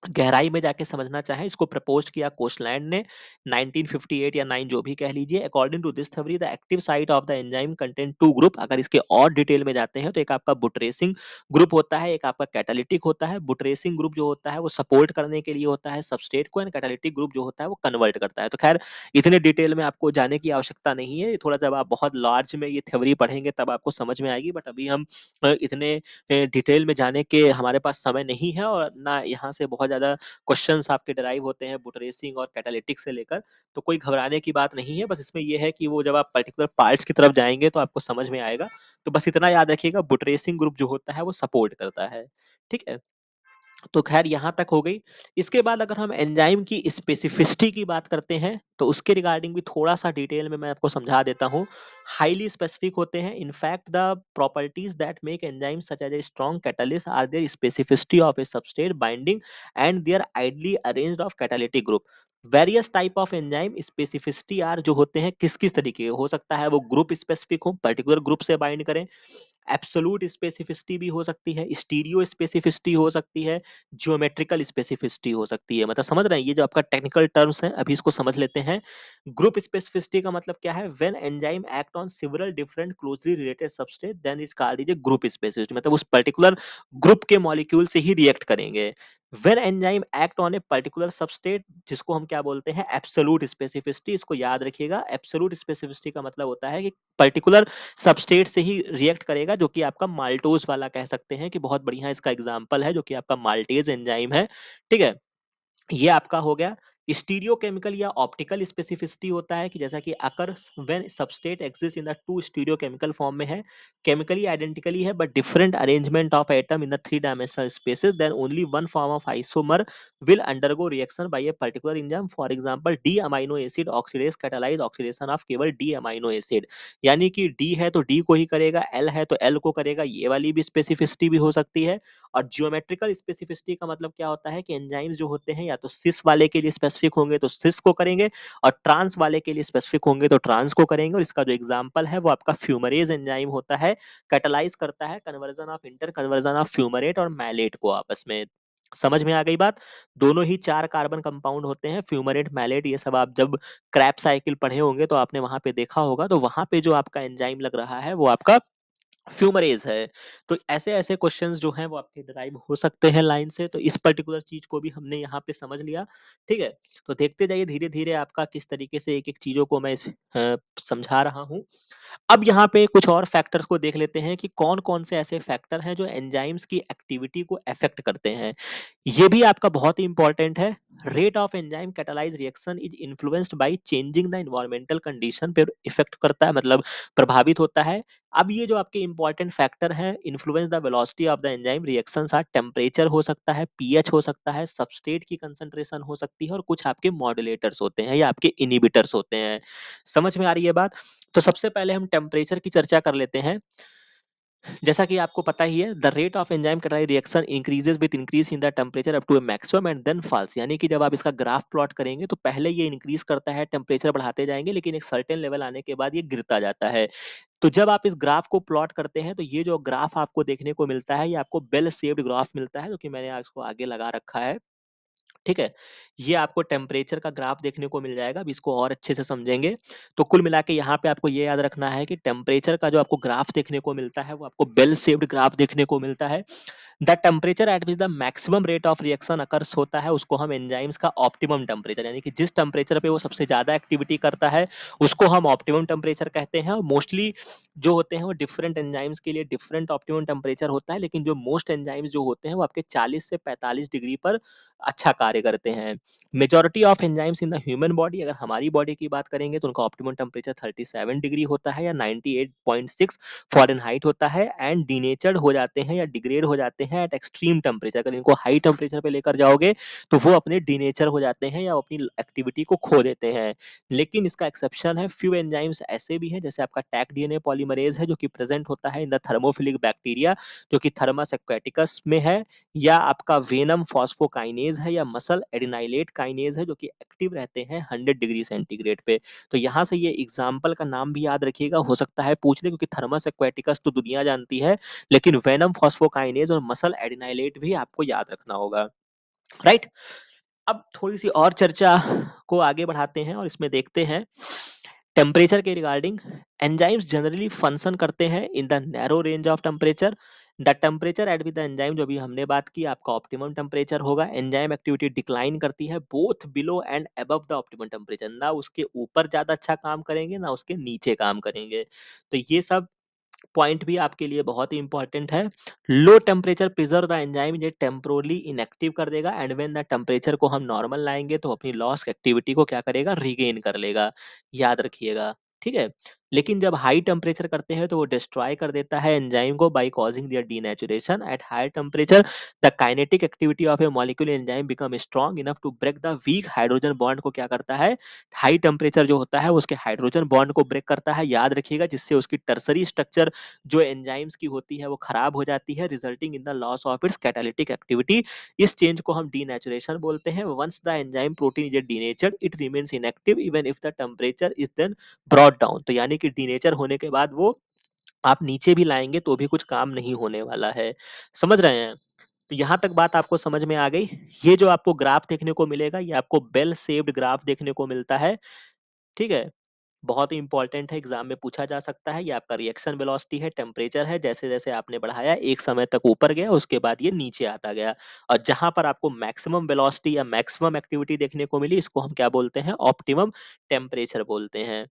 गहराई में जाके समझना चाहें, इसको प्रपोज किया कोशलैंड ने 1958 या 9 जो भी कह लीजिए। According to this theory the active site of the enzyme contain two group. अगर इसके और डिटेल में जाते हैं तो एक आपका बुटरेसिंग ग्रुप होता है, एक आपका कैटालिटिक होता है। बुटरेसिंग ग्रुप जो होता है वो सपोर्ट करने के लिए होता है सबस्ट्रेट को, एंड कैटालिटिक ग्रुप जो होता है वो कन्वर्ट करता है। तो खैर इतने डिटेल में आपको जाने की आवश्यकता नहीं है, थोड़ा जब आप बहुत लार्ज में ये थ्योरी पढ़ेंगे तब आपको समझ में आएगी। बट अभी हम इतने डिटेल में जाने के हमारे पास समय नहीं है और ना यहाँ से बहुत ज़्यादा क्वेश्चंस आपके डराइव होते हैं बुट रेसिंग और कैटालिटिक से लेकर। तो कोई घबराने की बात नहीं है, बस इसमें ये है कि वो जब आप पर्टिकुलर पार्ट्स की तरफ जाएँगे तो आपको समझ में आएगा। तो बस इतना याद रखिएगा, बुट रेसिंग ग्रुप जो होता है वो सपोर्ट करता है। ठीक है? तो खैर यहाँ तक हो गई। इसके बाद अगर हम एंजाइम की स्पेसिफिसिटी की बात करते हैं तो उसके रिगार्डिंग भी थोड़ा सा डिटेल में मैं आपको समझा देता हूँ। हाईली स्पेसिफिक होते हैं। In fact the properties that make enzyme such as a strong catalyst are their specificity of a substrate binding and their ideally arranged of catalytic group. Various type of enzyme specificity are जो होते हैं किस किस तरीके के हो सकता है, वो ग्रुप स्पेसिफिक हो, पर्टिकुलर ग्रुप से बाइंड करें। एब्सोल्यूट स्पेसिफिसिटी भी हो सकती है, स्टीरियो स्पेसिफिसिटी हो सकती है, ज्योमेट्रिकल स्पेसिफिसिटी हो सकती है। मतलब समझ रहे हैं, ये जो आपका टेक्निकल टर्म्स हैं अभी इसको समझ लेते हैं। ग्रुप स्पेसिफिसिटी का मतलब क्या है, when enzyme act on several different closely related substrate then it's called is a group specificity. मतलब उस पर्टिकुलर ग्रुप के मॉलिक्यूल से ही रिएक्ट करेंगे। When enzyme act on a particular substrate, जिसको हम क्या बोलते हैं, एब्सोल्यूट स्पेसिफिसिटी। इसको याद रखिएगा, एब्सोल्यूट स्पेसिफिसिटी का मतलब होता है कि पर्टिकुलर सबस्ट्रेट से ही रिएक्ट करेगा, जो कि आपका माल्टोज वाला कह सकते हैं कि बहुत बढ़िया इसका एग्जांपल है, जो कि आपका माल्टेज एंजाइम है। ठीक है? ये आपका हो गया। स्टीरियोकेमिकल या ऑप्टिकल स्पेसिफिसिटी होता है कि जैसा कि occurs when substrate exist in the two stereochemical form में है, केमिकली आइडेंटिकली है but different arrangement of atom in the three dimensional spaces, then only one form of isomer will undergo reaction by a particular enzyme, for example D amino acid oxidase catalyze oxidation of केवल D amino acid, यानी कि D है तो D को ही करेगा, L है तो L को करेगा, ये वाली भी स्पेसिफिसिटी भी हो सकती है। और जियोमेट्रिकल स्पेसिफिसिटी का मतलब क्या होता है कि एंजाइम्स जो होते हैं या तो सिस वाले के लिए स्पेसिफिक होंगे तो सिस को करेंगे, और ट्रांस वाले के लिए स्पेसिफिक होंगे तो ट्रांस को करेंगे। और इसका जो एग्जांपल है वो आपका फ्यूमरेज एंजाइम होता है, कैटालाइज करता है conversion of inter conversion of fumarate और मैलेट को आपस में। समझ में आ गई बात? दोनों ही 4 कार्बन कंपाउंड होते हैं, फ्यूमरेट, मैलेट, ये सब आप जब क्रैब साइकिल पढ़े होंगे तो आपने वहां पे देखा होगा, तो वहां पे जो आपका एंजाइम लग रहा है वो आपका फ्यूमरेज है। तो ऐसे ऐसे क्वेश्चंस जो हैं वो आपके डिराइव हो सकते हैं लाइन से, तो इस पर्टिकुलर चीज को भी हमने यहाँ पे समझ लिया। ठीक है, तो देखते जाइए धीरे धीरे आपका किस तरीके से एक एक चीजों को मैं समझा रहा हूँ। अब यहाँ पे कुछ और फैक्टर्स को देख लेते हैं कि कौन कौन से ऐसे फैक्टर हैं जो एंजाइम्स की एक्टिविटी को अफेक्ट करते हैं। ये भी आपका बहुत ही इंपॉर्टेंट है। Rate of enzyme catalyse reaction is influenced by changing the environmental condition पे इफेक्ट करता है, मतलब प्रभावित होता है। अब ये जो आपके इंपॉर्टेंट फैक्टर हैं, influence the velocity of the enzyme reactions are temperature हो सकता है, पीएच हो सकता है, सबस्ट्रेट की कंसंट्रेशन हो सकती है, और कुछ आपके मॉड्यूलेटर्स होते हैं या आपके इनिबिटर्स होते हैं। समझ में आ रही है बात? तो सबसे पहले हम टेम्परेचर की चर्चा कर लेते हैं। जैसा कि आपको पता ही है, the rate of enzyme catalyse reaction increases with increase in the temperature up to a maximum and then falls, यानी कि जब आप इसका ग्राफ प्लॉट करेंगे तो पहले ये इंक्रीज करता है, टेम्परेचर बढ़ाते जाएंगे, लेकिन एक सर्टेन लेवल आने के बाद ये गिरता जाता है। तो जब आप इस ग्राफ को प्लॉट करते हैं तो ये जो ग्राफ आपको देखने को मिलता है, ये आपको बेल शेप्ड ग्राफ मिलता है, जो कि मैंने इसको आगे लगा रखा है। ठीक है, ये आपको टेम्परेचर का ग्राफ देखने को मिल जाएगा। अब इसको और अच्छे से समझेंगे तो कुल मिला के यहाँ पे आपको ये याद रखना है कि टेम्परेचर का जो आपको ग्राफ देखने को मिलता है वो आपको बेल शेप्ड ग्राफ देखने को मिलता है। The temperature at which the maximum rate of reaction occurs होता है उसको हम एंजाइम्स का ऑप्टिमम टेम्परेचर, यानी कि जिस टेम्परेचर पे वो सबसे ज्यादा एक्टिविटी करता है उसको हम ऑप्टिमम टेम्परेचर कहते हैं। और मोस्टली जो होते हैं वो डिफरेंट एंजाइम्स के लिए डिफरेंट ऑप्टिमम टेम्परेचर होता है, लेकिन जो मोस्ट एंजाइम्स जो होते हैं वो आपके 40 से 45 डिग्री पर अच्छा कार्य करते हैं। Majority of enzymes in the human body, अगर हमारी बॉडी की बात करेंगे तो उनका ऑप्टिमम टेम्परेचर 37 डिग्री होता है या 98.6 फ़ारेनहाइट होता है, एंड डीनेचर्ड हो जाते हैं या डिग्रेड हो जाते हैं एट एक्सट्रीम टेम्परेचर। अगर इनको हाई टेम्परेचर पे लेकर जाओगे तो वो अपने डीनेचर हो जाते हैं या अपनी एक्टिविटी को खो देते हैं। लेकिन इसका एक्सेप्शन है, फ्यू एंजाइम्स ऐसे भी हैं जैसे आपका टैक डीएनए पॉलीमरेज है जो कि प्रेजेंट होता है इन द थर्मोफिलिक बैक्टीरिया जो कि थर्मस एक्वेटिकस में है, या आपका वेनम फॉस्फोकाइनेज है, या मसल एडिनाइलेट काइनेज है जो कि एक्टिव रहते हैं 100 डिग्री सेंटीग्रेड पे। तो यहाँ से ये एग्जाम्पल का नाम भी याद रखिएगा, हो सकता है पूछ ले, क्योंकि थर्मस एक्वेटिकस तो दुनिया जानती है, लेकिन वेनम फॉस्फोकाइनेज और मसल एडिनाइलेट भी आपको याद रखना होगा। राइट, अब थोड़ी सी और चर्चा को आगे बढ़ाते हैं और इसमें देखते हैं टेम्परेचर के रिगार्डिंग। एंजाइम्स जनरली फंक्शन करते हैं in the narrow range of temperature. The temperature at with the enzyme, जो भी हमने बात की, आपका ऑप्टिमम टेम्परेचर होगा। एंजाइम एक्टिविटी डिक्लाइन करती है both below and above the optimum temperature, ना उसके ऊपर ज्यादा अच्छा काम करेंगे ना उसके नीचे काम करेंगे। तो ये सब पॉइंट भी आपके लिए बहुत ही इंपॉर्टेंट है। Low temperature preserve the enzyme, ये टेम्पोरली इनएक्टिव कर देगा, एंड व्हेन द टेम्परेचर को हम नॉर्मल लाएंगे तो अपनी लॉस एक्टिविटी को क्या करेगा, रिगेन कर लेगा। याद रखिएगा, ठीक है। लेकिन जब हाई टेम्परेचर करते हैं तो वो डिस्ट्रॉय कर देता है एंजाइम को by causing their denaturation. At higher temperature the kinetic activity of a molecule enzyme become strong enough to break the weak hydrogen bond को क्या करता है, हाई टेम्परेचर जो होता है उसके हाइड्रोजन बॉन्ड को ब्रेक करता है, याद रखिएगा, जिससे उसकी टर्सरी स्ट्रक्चर जो एंजाइम्स की होती है वो खराब हो जाती है, resulting in the loss of its catalytic activity. इस चेंज को हम डीनेचुरेशन बोलते हैं। Once the enzyme protein is denatured it remains inactive even if the temperature is then brought down. तो यानी कि डीनेचर होने के बाद वो आप नीचे भी लाएंगे तो भी कुछ काम नहीं होने वाला है। समझ रहे हैं? तो यहाँ तक बात आपको समझ में आ गई। ये जो आपको ग्राफ देखने को मिलेगा ये आपको बेल शेप्ड ग्राफ देखने को मिलता है। ठीक है, बहुत ही इंपॉर्टेंट है, एग्जाम में पूछा जा सकता है। ये आपका रिएक्शन वेलोसिटी है, टेम्परेचर है, जैसे जैसे आपने बढ़ाया एक समय तक ऊपर गया उसके बाद ये नीचे आता गया। और जहां पर आपको मैक्सिमम वेलोसिटी या मैक्सिमम एक्टिविटी देखने को मिली इसको हम क्या बोलते हैं, ऑप्टिमम टेम्परेचर बोलते हैं।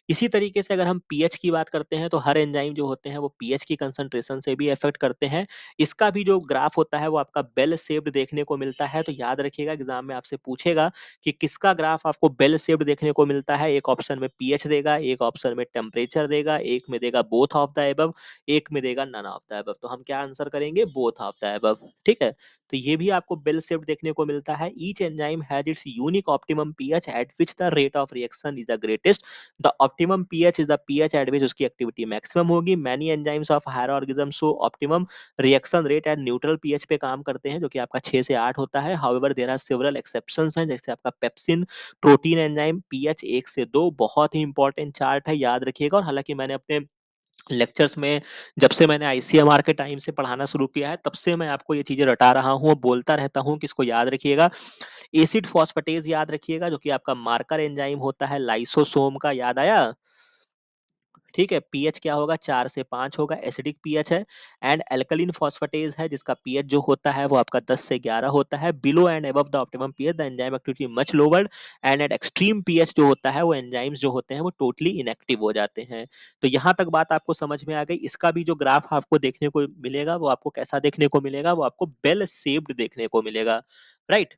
इसी तरीके से अगर हम पीएच की बात करते हैं तो हर एंजाइम जो होते हैं वो पीएच की कंसंट्रेशन से भी अफेक्ट करते हैं। इसका भी जो ग्राफ होता है वो आपका बेल शेप्ड देखने को मिलता है। तो याद रखिएगा एग्जाम में आपसे पूछेगा कि किसका ग्राफ आपको बेल शेप्ड देखने को मिलता है। एक ऑप्शन में पीएच देगा, एक ऑप्शन में टेम्परेचर देगा, एक में देगा बोथ ऑफ द एबव, एक में देगा नन ऑफ द एबव। तो हम क्या आंसर करेंगे? Both of the above. ठीक है, तो ये भी आपको बेल शेप्ड देखने को मिलता है। Each enzyme has its unique optimum pH at which the rate of reaction is the greatest. The optimum pH is the pH at which उसकी एक्टिविटी मैक्सिमम होगी। Many enzymes of higher organism show optimum reaction rate at neutral pH पे काम करते हैं, जो कि आपका 6 से 8 होता है। However there are several exceptions हैं, जैसे आपका पेप्सिन प्रोटीन एंजाइम पीएच 1 से 2। बहुत ही इंपॉर्टेंट चार्ट है, याद रखिएगा। और हालांकि मैंने अपने लेक्चर्स में, जब से मैंने आईसीएमआर के टाइम से पढ़ाना शुरू किया है, तब से मैं आपको ये चीजें रटा रहा हूँ, बोलता रहता हूँ कि इसको याद रखिएगा। एसिड फॉस्फेटेज याद रखिएगा, जो कि आपका मार्कर एंजाइम होता है लाइसोसोम का। याद आया? ठीक है, पीएच क्या होगा? 4 से 5 होगा, एसिडिक पीएच है। एंड एल्कलीन फॉस्फेटेज है, जिसका पीएच जो होता है वो आपका 10 से 11 होता है। Below and above the optimum pH the enzyme activity much lowered. And eight extreme pH जो होता है वो एंजाइम्स जो होते हैं वो टोटली इनएक्टिव हो जाते हैं। तो यहाँ तक बात आपको समझ में आ गई। इसका भी जो ग्राफ आपको देखने को मिलेगा वो आपको कैसा देखने को मिलेगा? वो आपको बेल शेप्ड देखने को मिलेगा, राइट।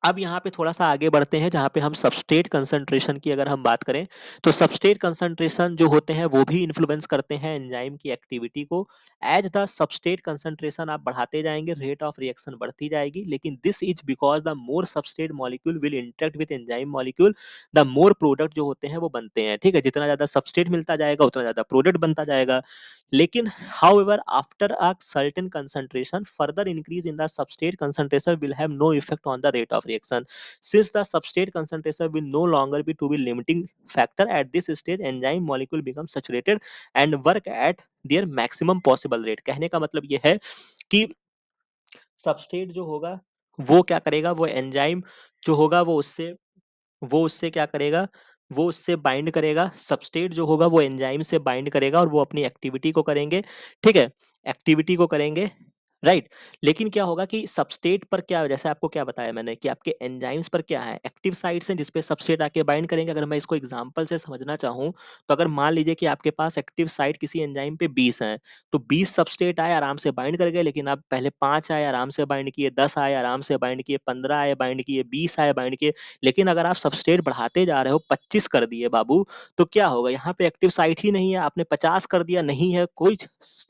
अब यहाँ पे थोड़ा सा आगे बढ़ते हैं, जहाँ पे हम सबस्ट्रेट कंसंट्रेशन की अगर हम बात करें, तो सबस्ट्रेट कंसंट्रेशन जो होते हैं वो भी इन्फ्लुएंस करते हैं एंजाइम की एक्टिविटी को। एज द सबस्ट्रेट कंसंट्रेशन आप बढ़ाते जाएंगे, रेट ऑफ रिएक्शन बढ़ती जाएगी। लेकिन this is because the more substrate molecule will interact with enzyme molecule, the more product जो होते हैं वो बनते हैं। ठीक है, जितना ज्यादा सबस्ट्रेट मिलता जाएगा उतना ज्यादा प्रोडक्ट बनता जाएगा। लेकिन however after a certain concentration, further increase in the substrate concentration will have no effect on the rate of reaction, since the substrate concentration will no longer be to be limiting factor. At this stage enzyme molecule becomes saturated and work at their maximum possible rate। कहने का मतलब ये है कि substrate जो होगा वो क्या करेगा? वो एंजाइम जो होगा वो उससे क्या करेगा? वो उससे बाइंड करेगा। सबस्ट्रेट जो होगा वो एंजाइम से बाइंड करेगा और वो अपनी एक्टिविटी को करेंगे। ठीक है, एक्टिविटी को करेंगे, राइट। लेकिन क्या होगा कि सबस्ट्रेट पर क्या, जैसे आपको क्या बताया मैंने कि आपके एंजाइम्स पर क्या है? एक्टिव साइट्स हैं जिसपे सबस्ट्रेट आके बाइंड करेंगे। अगर मैं इसको एग्जांपल से समझना चाहूँ, तो अगर मान लीजिए कि आपके पास एक्टिव साइट किसी एंजाइम पे 20 हैं, तो 20 सबस्ट्रेट आए, आराम से बाइंड कर गए। लेकिन आप पहले 5 आए, आराम से बाइंड किए, 10 आए, आराम से बाइंड किए, 15 आए, बाइंड किए, 20 आए, बाइंड किए। लेकिन अगर आप सबस्ट्रेट बढ़ाते जा रहे हो, 25 कर दिए बाबू, तो क्या होगा? यहाँ पे एक्टिव साइट ही नहीं है। आपने 50 कर दिया, नहीं है कोई,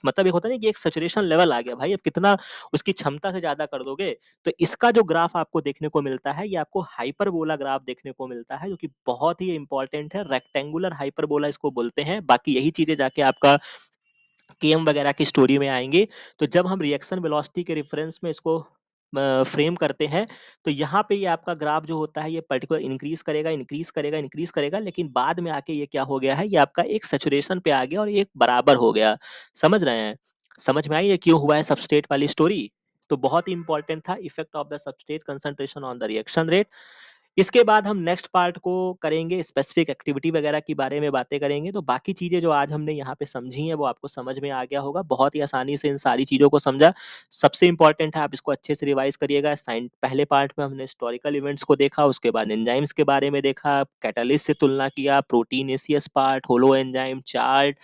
मतलब एक होता है ना कि एक सैचुरेशन लेवल आ गया भाई, अब कितना उसकी क्षमता से ज्यादा कर दोगे। तो इसका जो ग्राफ आपको देखने को मिलता है, ये आपको हाइपरबोला ग्राफ देखने को मिलता है, जो कि बहुत ही इंपॉर्टेंट है। रेक्टेंगुलर हाइपरबोला इसको बोलते हैं। बाकी यही चीजें जाके आपका केएम वगैरह की स्टोरी में आएंगे। तो जब हम रिएक्शन वेलोसिटी के रेफरेंस में इसको फ्रेम करते हैं, तो यहाँ पे ये आपका ग्राफ जो होता है ये पर्टिकुलर इंक्रीज करेगा, इंक्रीज करेगा, इंक्रीज करेगा। लेकिन बाद में आके ये क्या हो गया है? ये आपका एक सैचुरेशन पे आ गया और ये एक बराबर हो गया। समझ रहे हैं? समझ में आई ये क्यों हुआ है सबस्ट्रेट वाली स्टोरी? तो बहुत ही इंपॉर्टेंट था, effect of the substrate concentration on the reaction rate. इसके बाद हम नेक्स्ट पार्ट को करेंगे, स्पेसिफिक एक्टिविटी वगैरह के बारे में बातें करेंगे। तो बाकी चीजें जो आज हमने यहाँ पे समझी हैं वो आपको समझ में आ गया होगा। बहुत ही आसानी से इन सारी चीजों को समझा। सबसे इंपॉर्टेंट है आप इसको अच्छे से रिवाइज करिएगा। पहले पार्ट में हमने हिस्टोरिकल इवेंट्स को देखा, उसके बाद एंजाइम्स के बारे में देखा, कैटालिस्ट से तुलना किया, proteinaceous part, holo enzyme chart,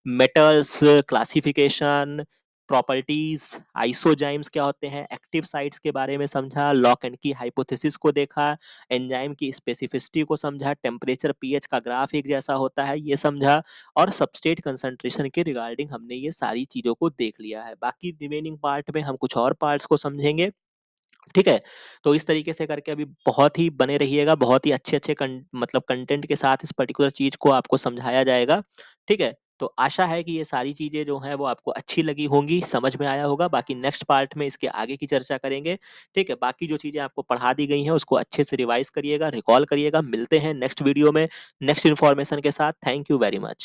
metals classification, properties, आइसोजाइम्स क्या होते हैं, एक्टिव साइट्स के बारे में समझा, लॉक एंड की हाइपोथेसिस को देखा, एंजाइम की स्पेसिफिसिटी को समझा, टेम्परेचर पीएच का ग्राफ एक जैसा होता है ये समझा, और सबस्ट्रेट कंसंट्रेशन के रिगार्डिंग हमने ये सारी चीजों को देख लिया है। बाकी रिमेनिंग पार्ट में हम कुछ और पार्ट्स को समझेंगे। ठीक है, तो इस तरीके से करके अभी बहुत ही बने रहिएगा। बहुत ही अच्छे अच्छे मतलब कंटेंट के साथ इस पर्टिकुलर चीज को आपको समझाया जाएगा। ठीक है, तो आशा है कि ये सारी चीजें जो हैं वो आपको अच्छी लगी होंगी, समझ में आया होगा। बाकी नेक्स्ट पार्ट में इसके आगे की चर्चा करेंगे। ठीक है, बाकी जो चीजें आपको पढ़ा दी गई हैं उसको अच्छे से रिवाइज करिएगा, रिकॉल करिएगा। मिलते हैं नेक्स्ट वीडियो में नेक्स्ट इन्फॉर्मेशन के साथ। Thank you very much.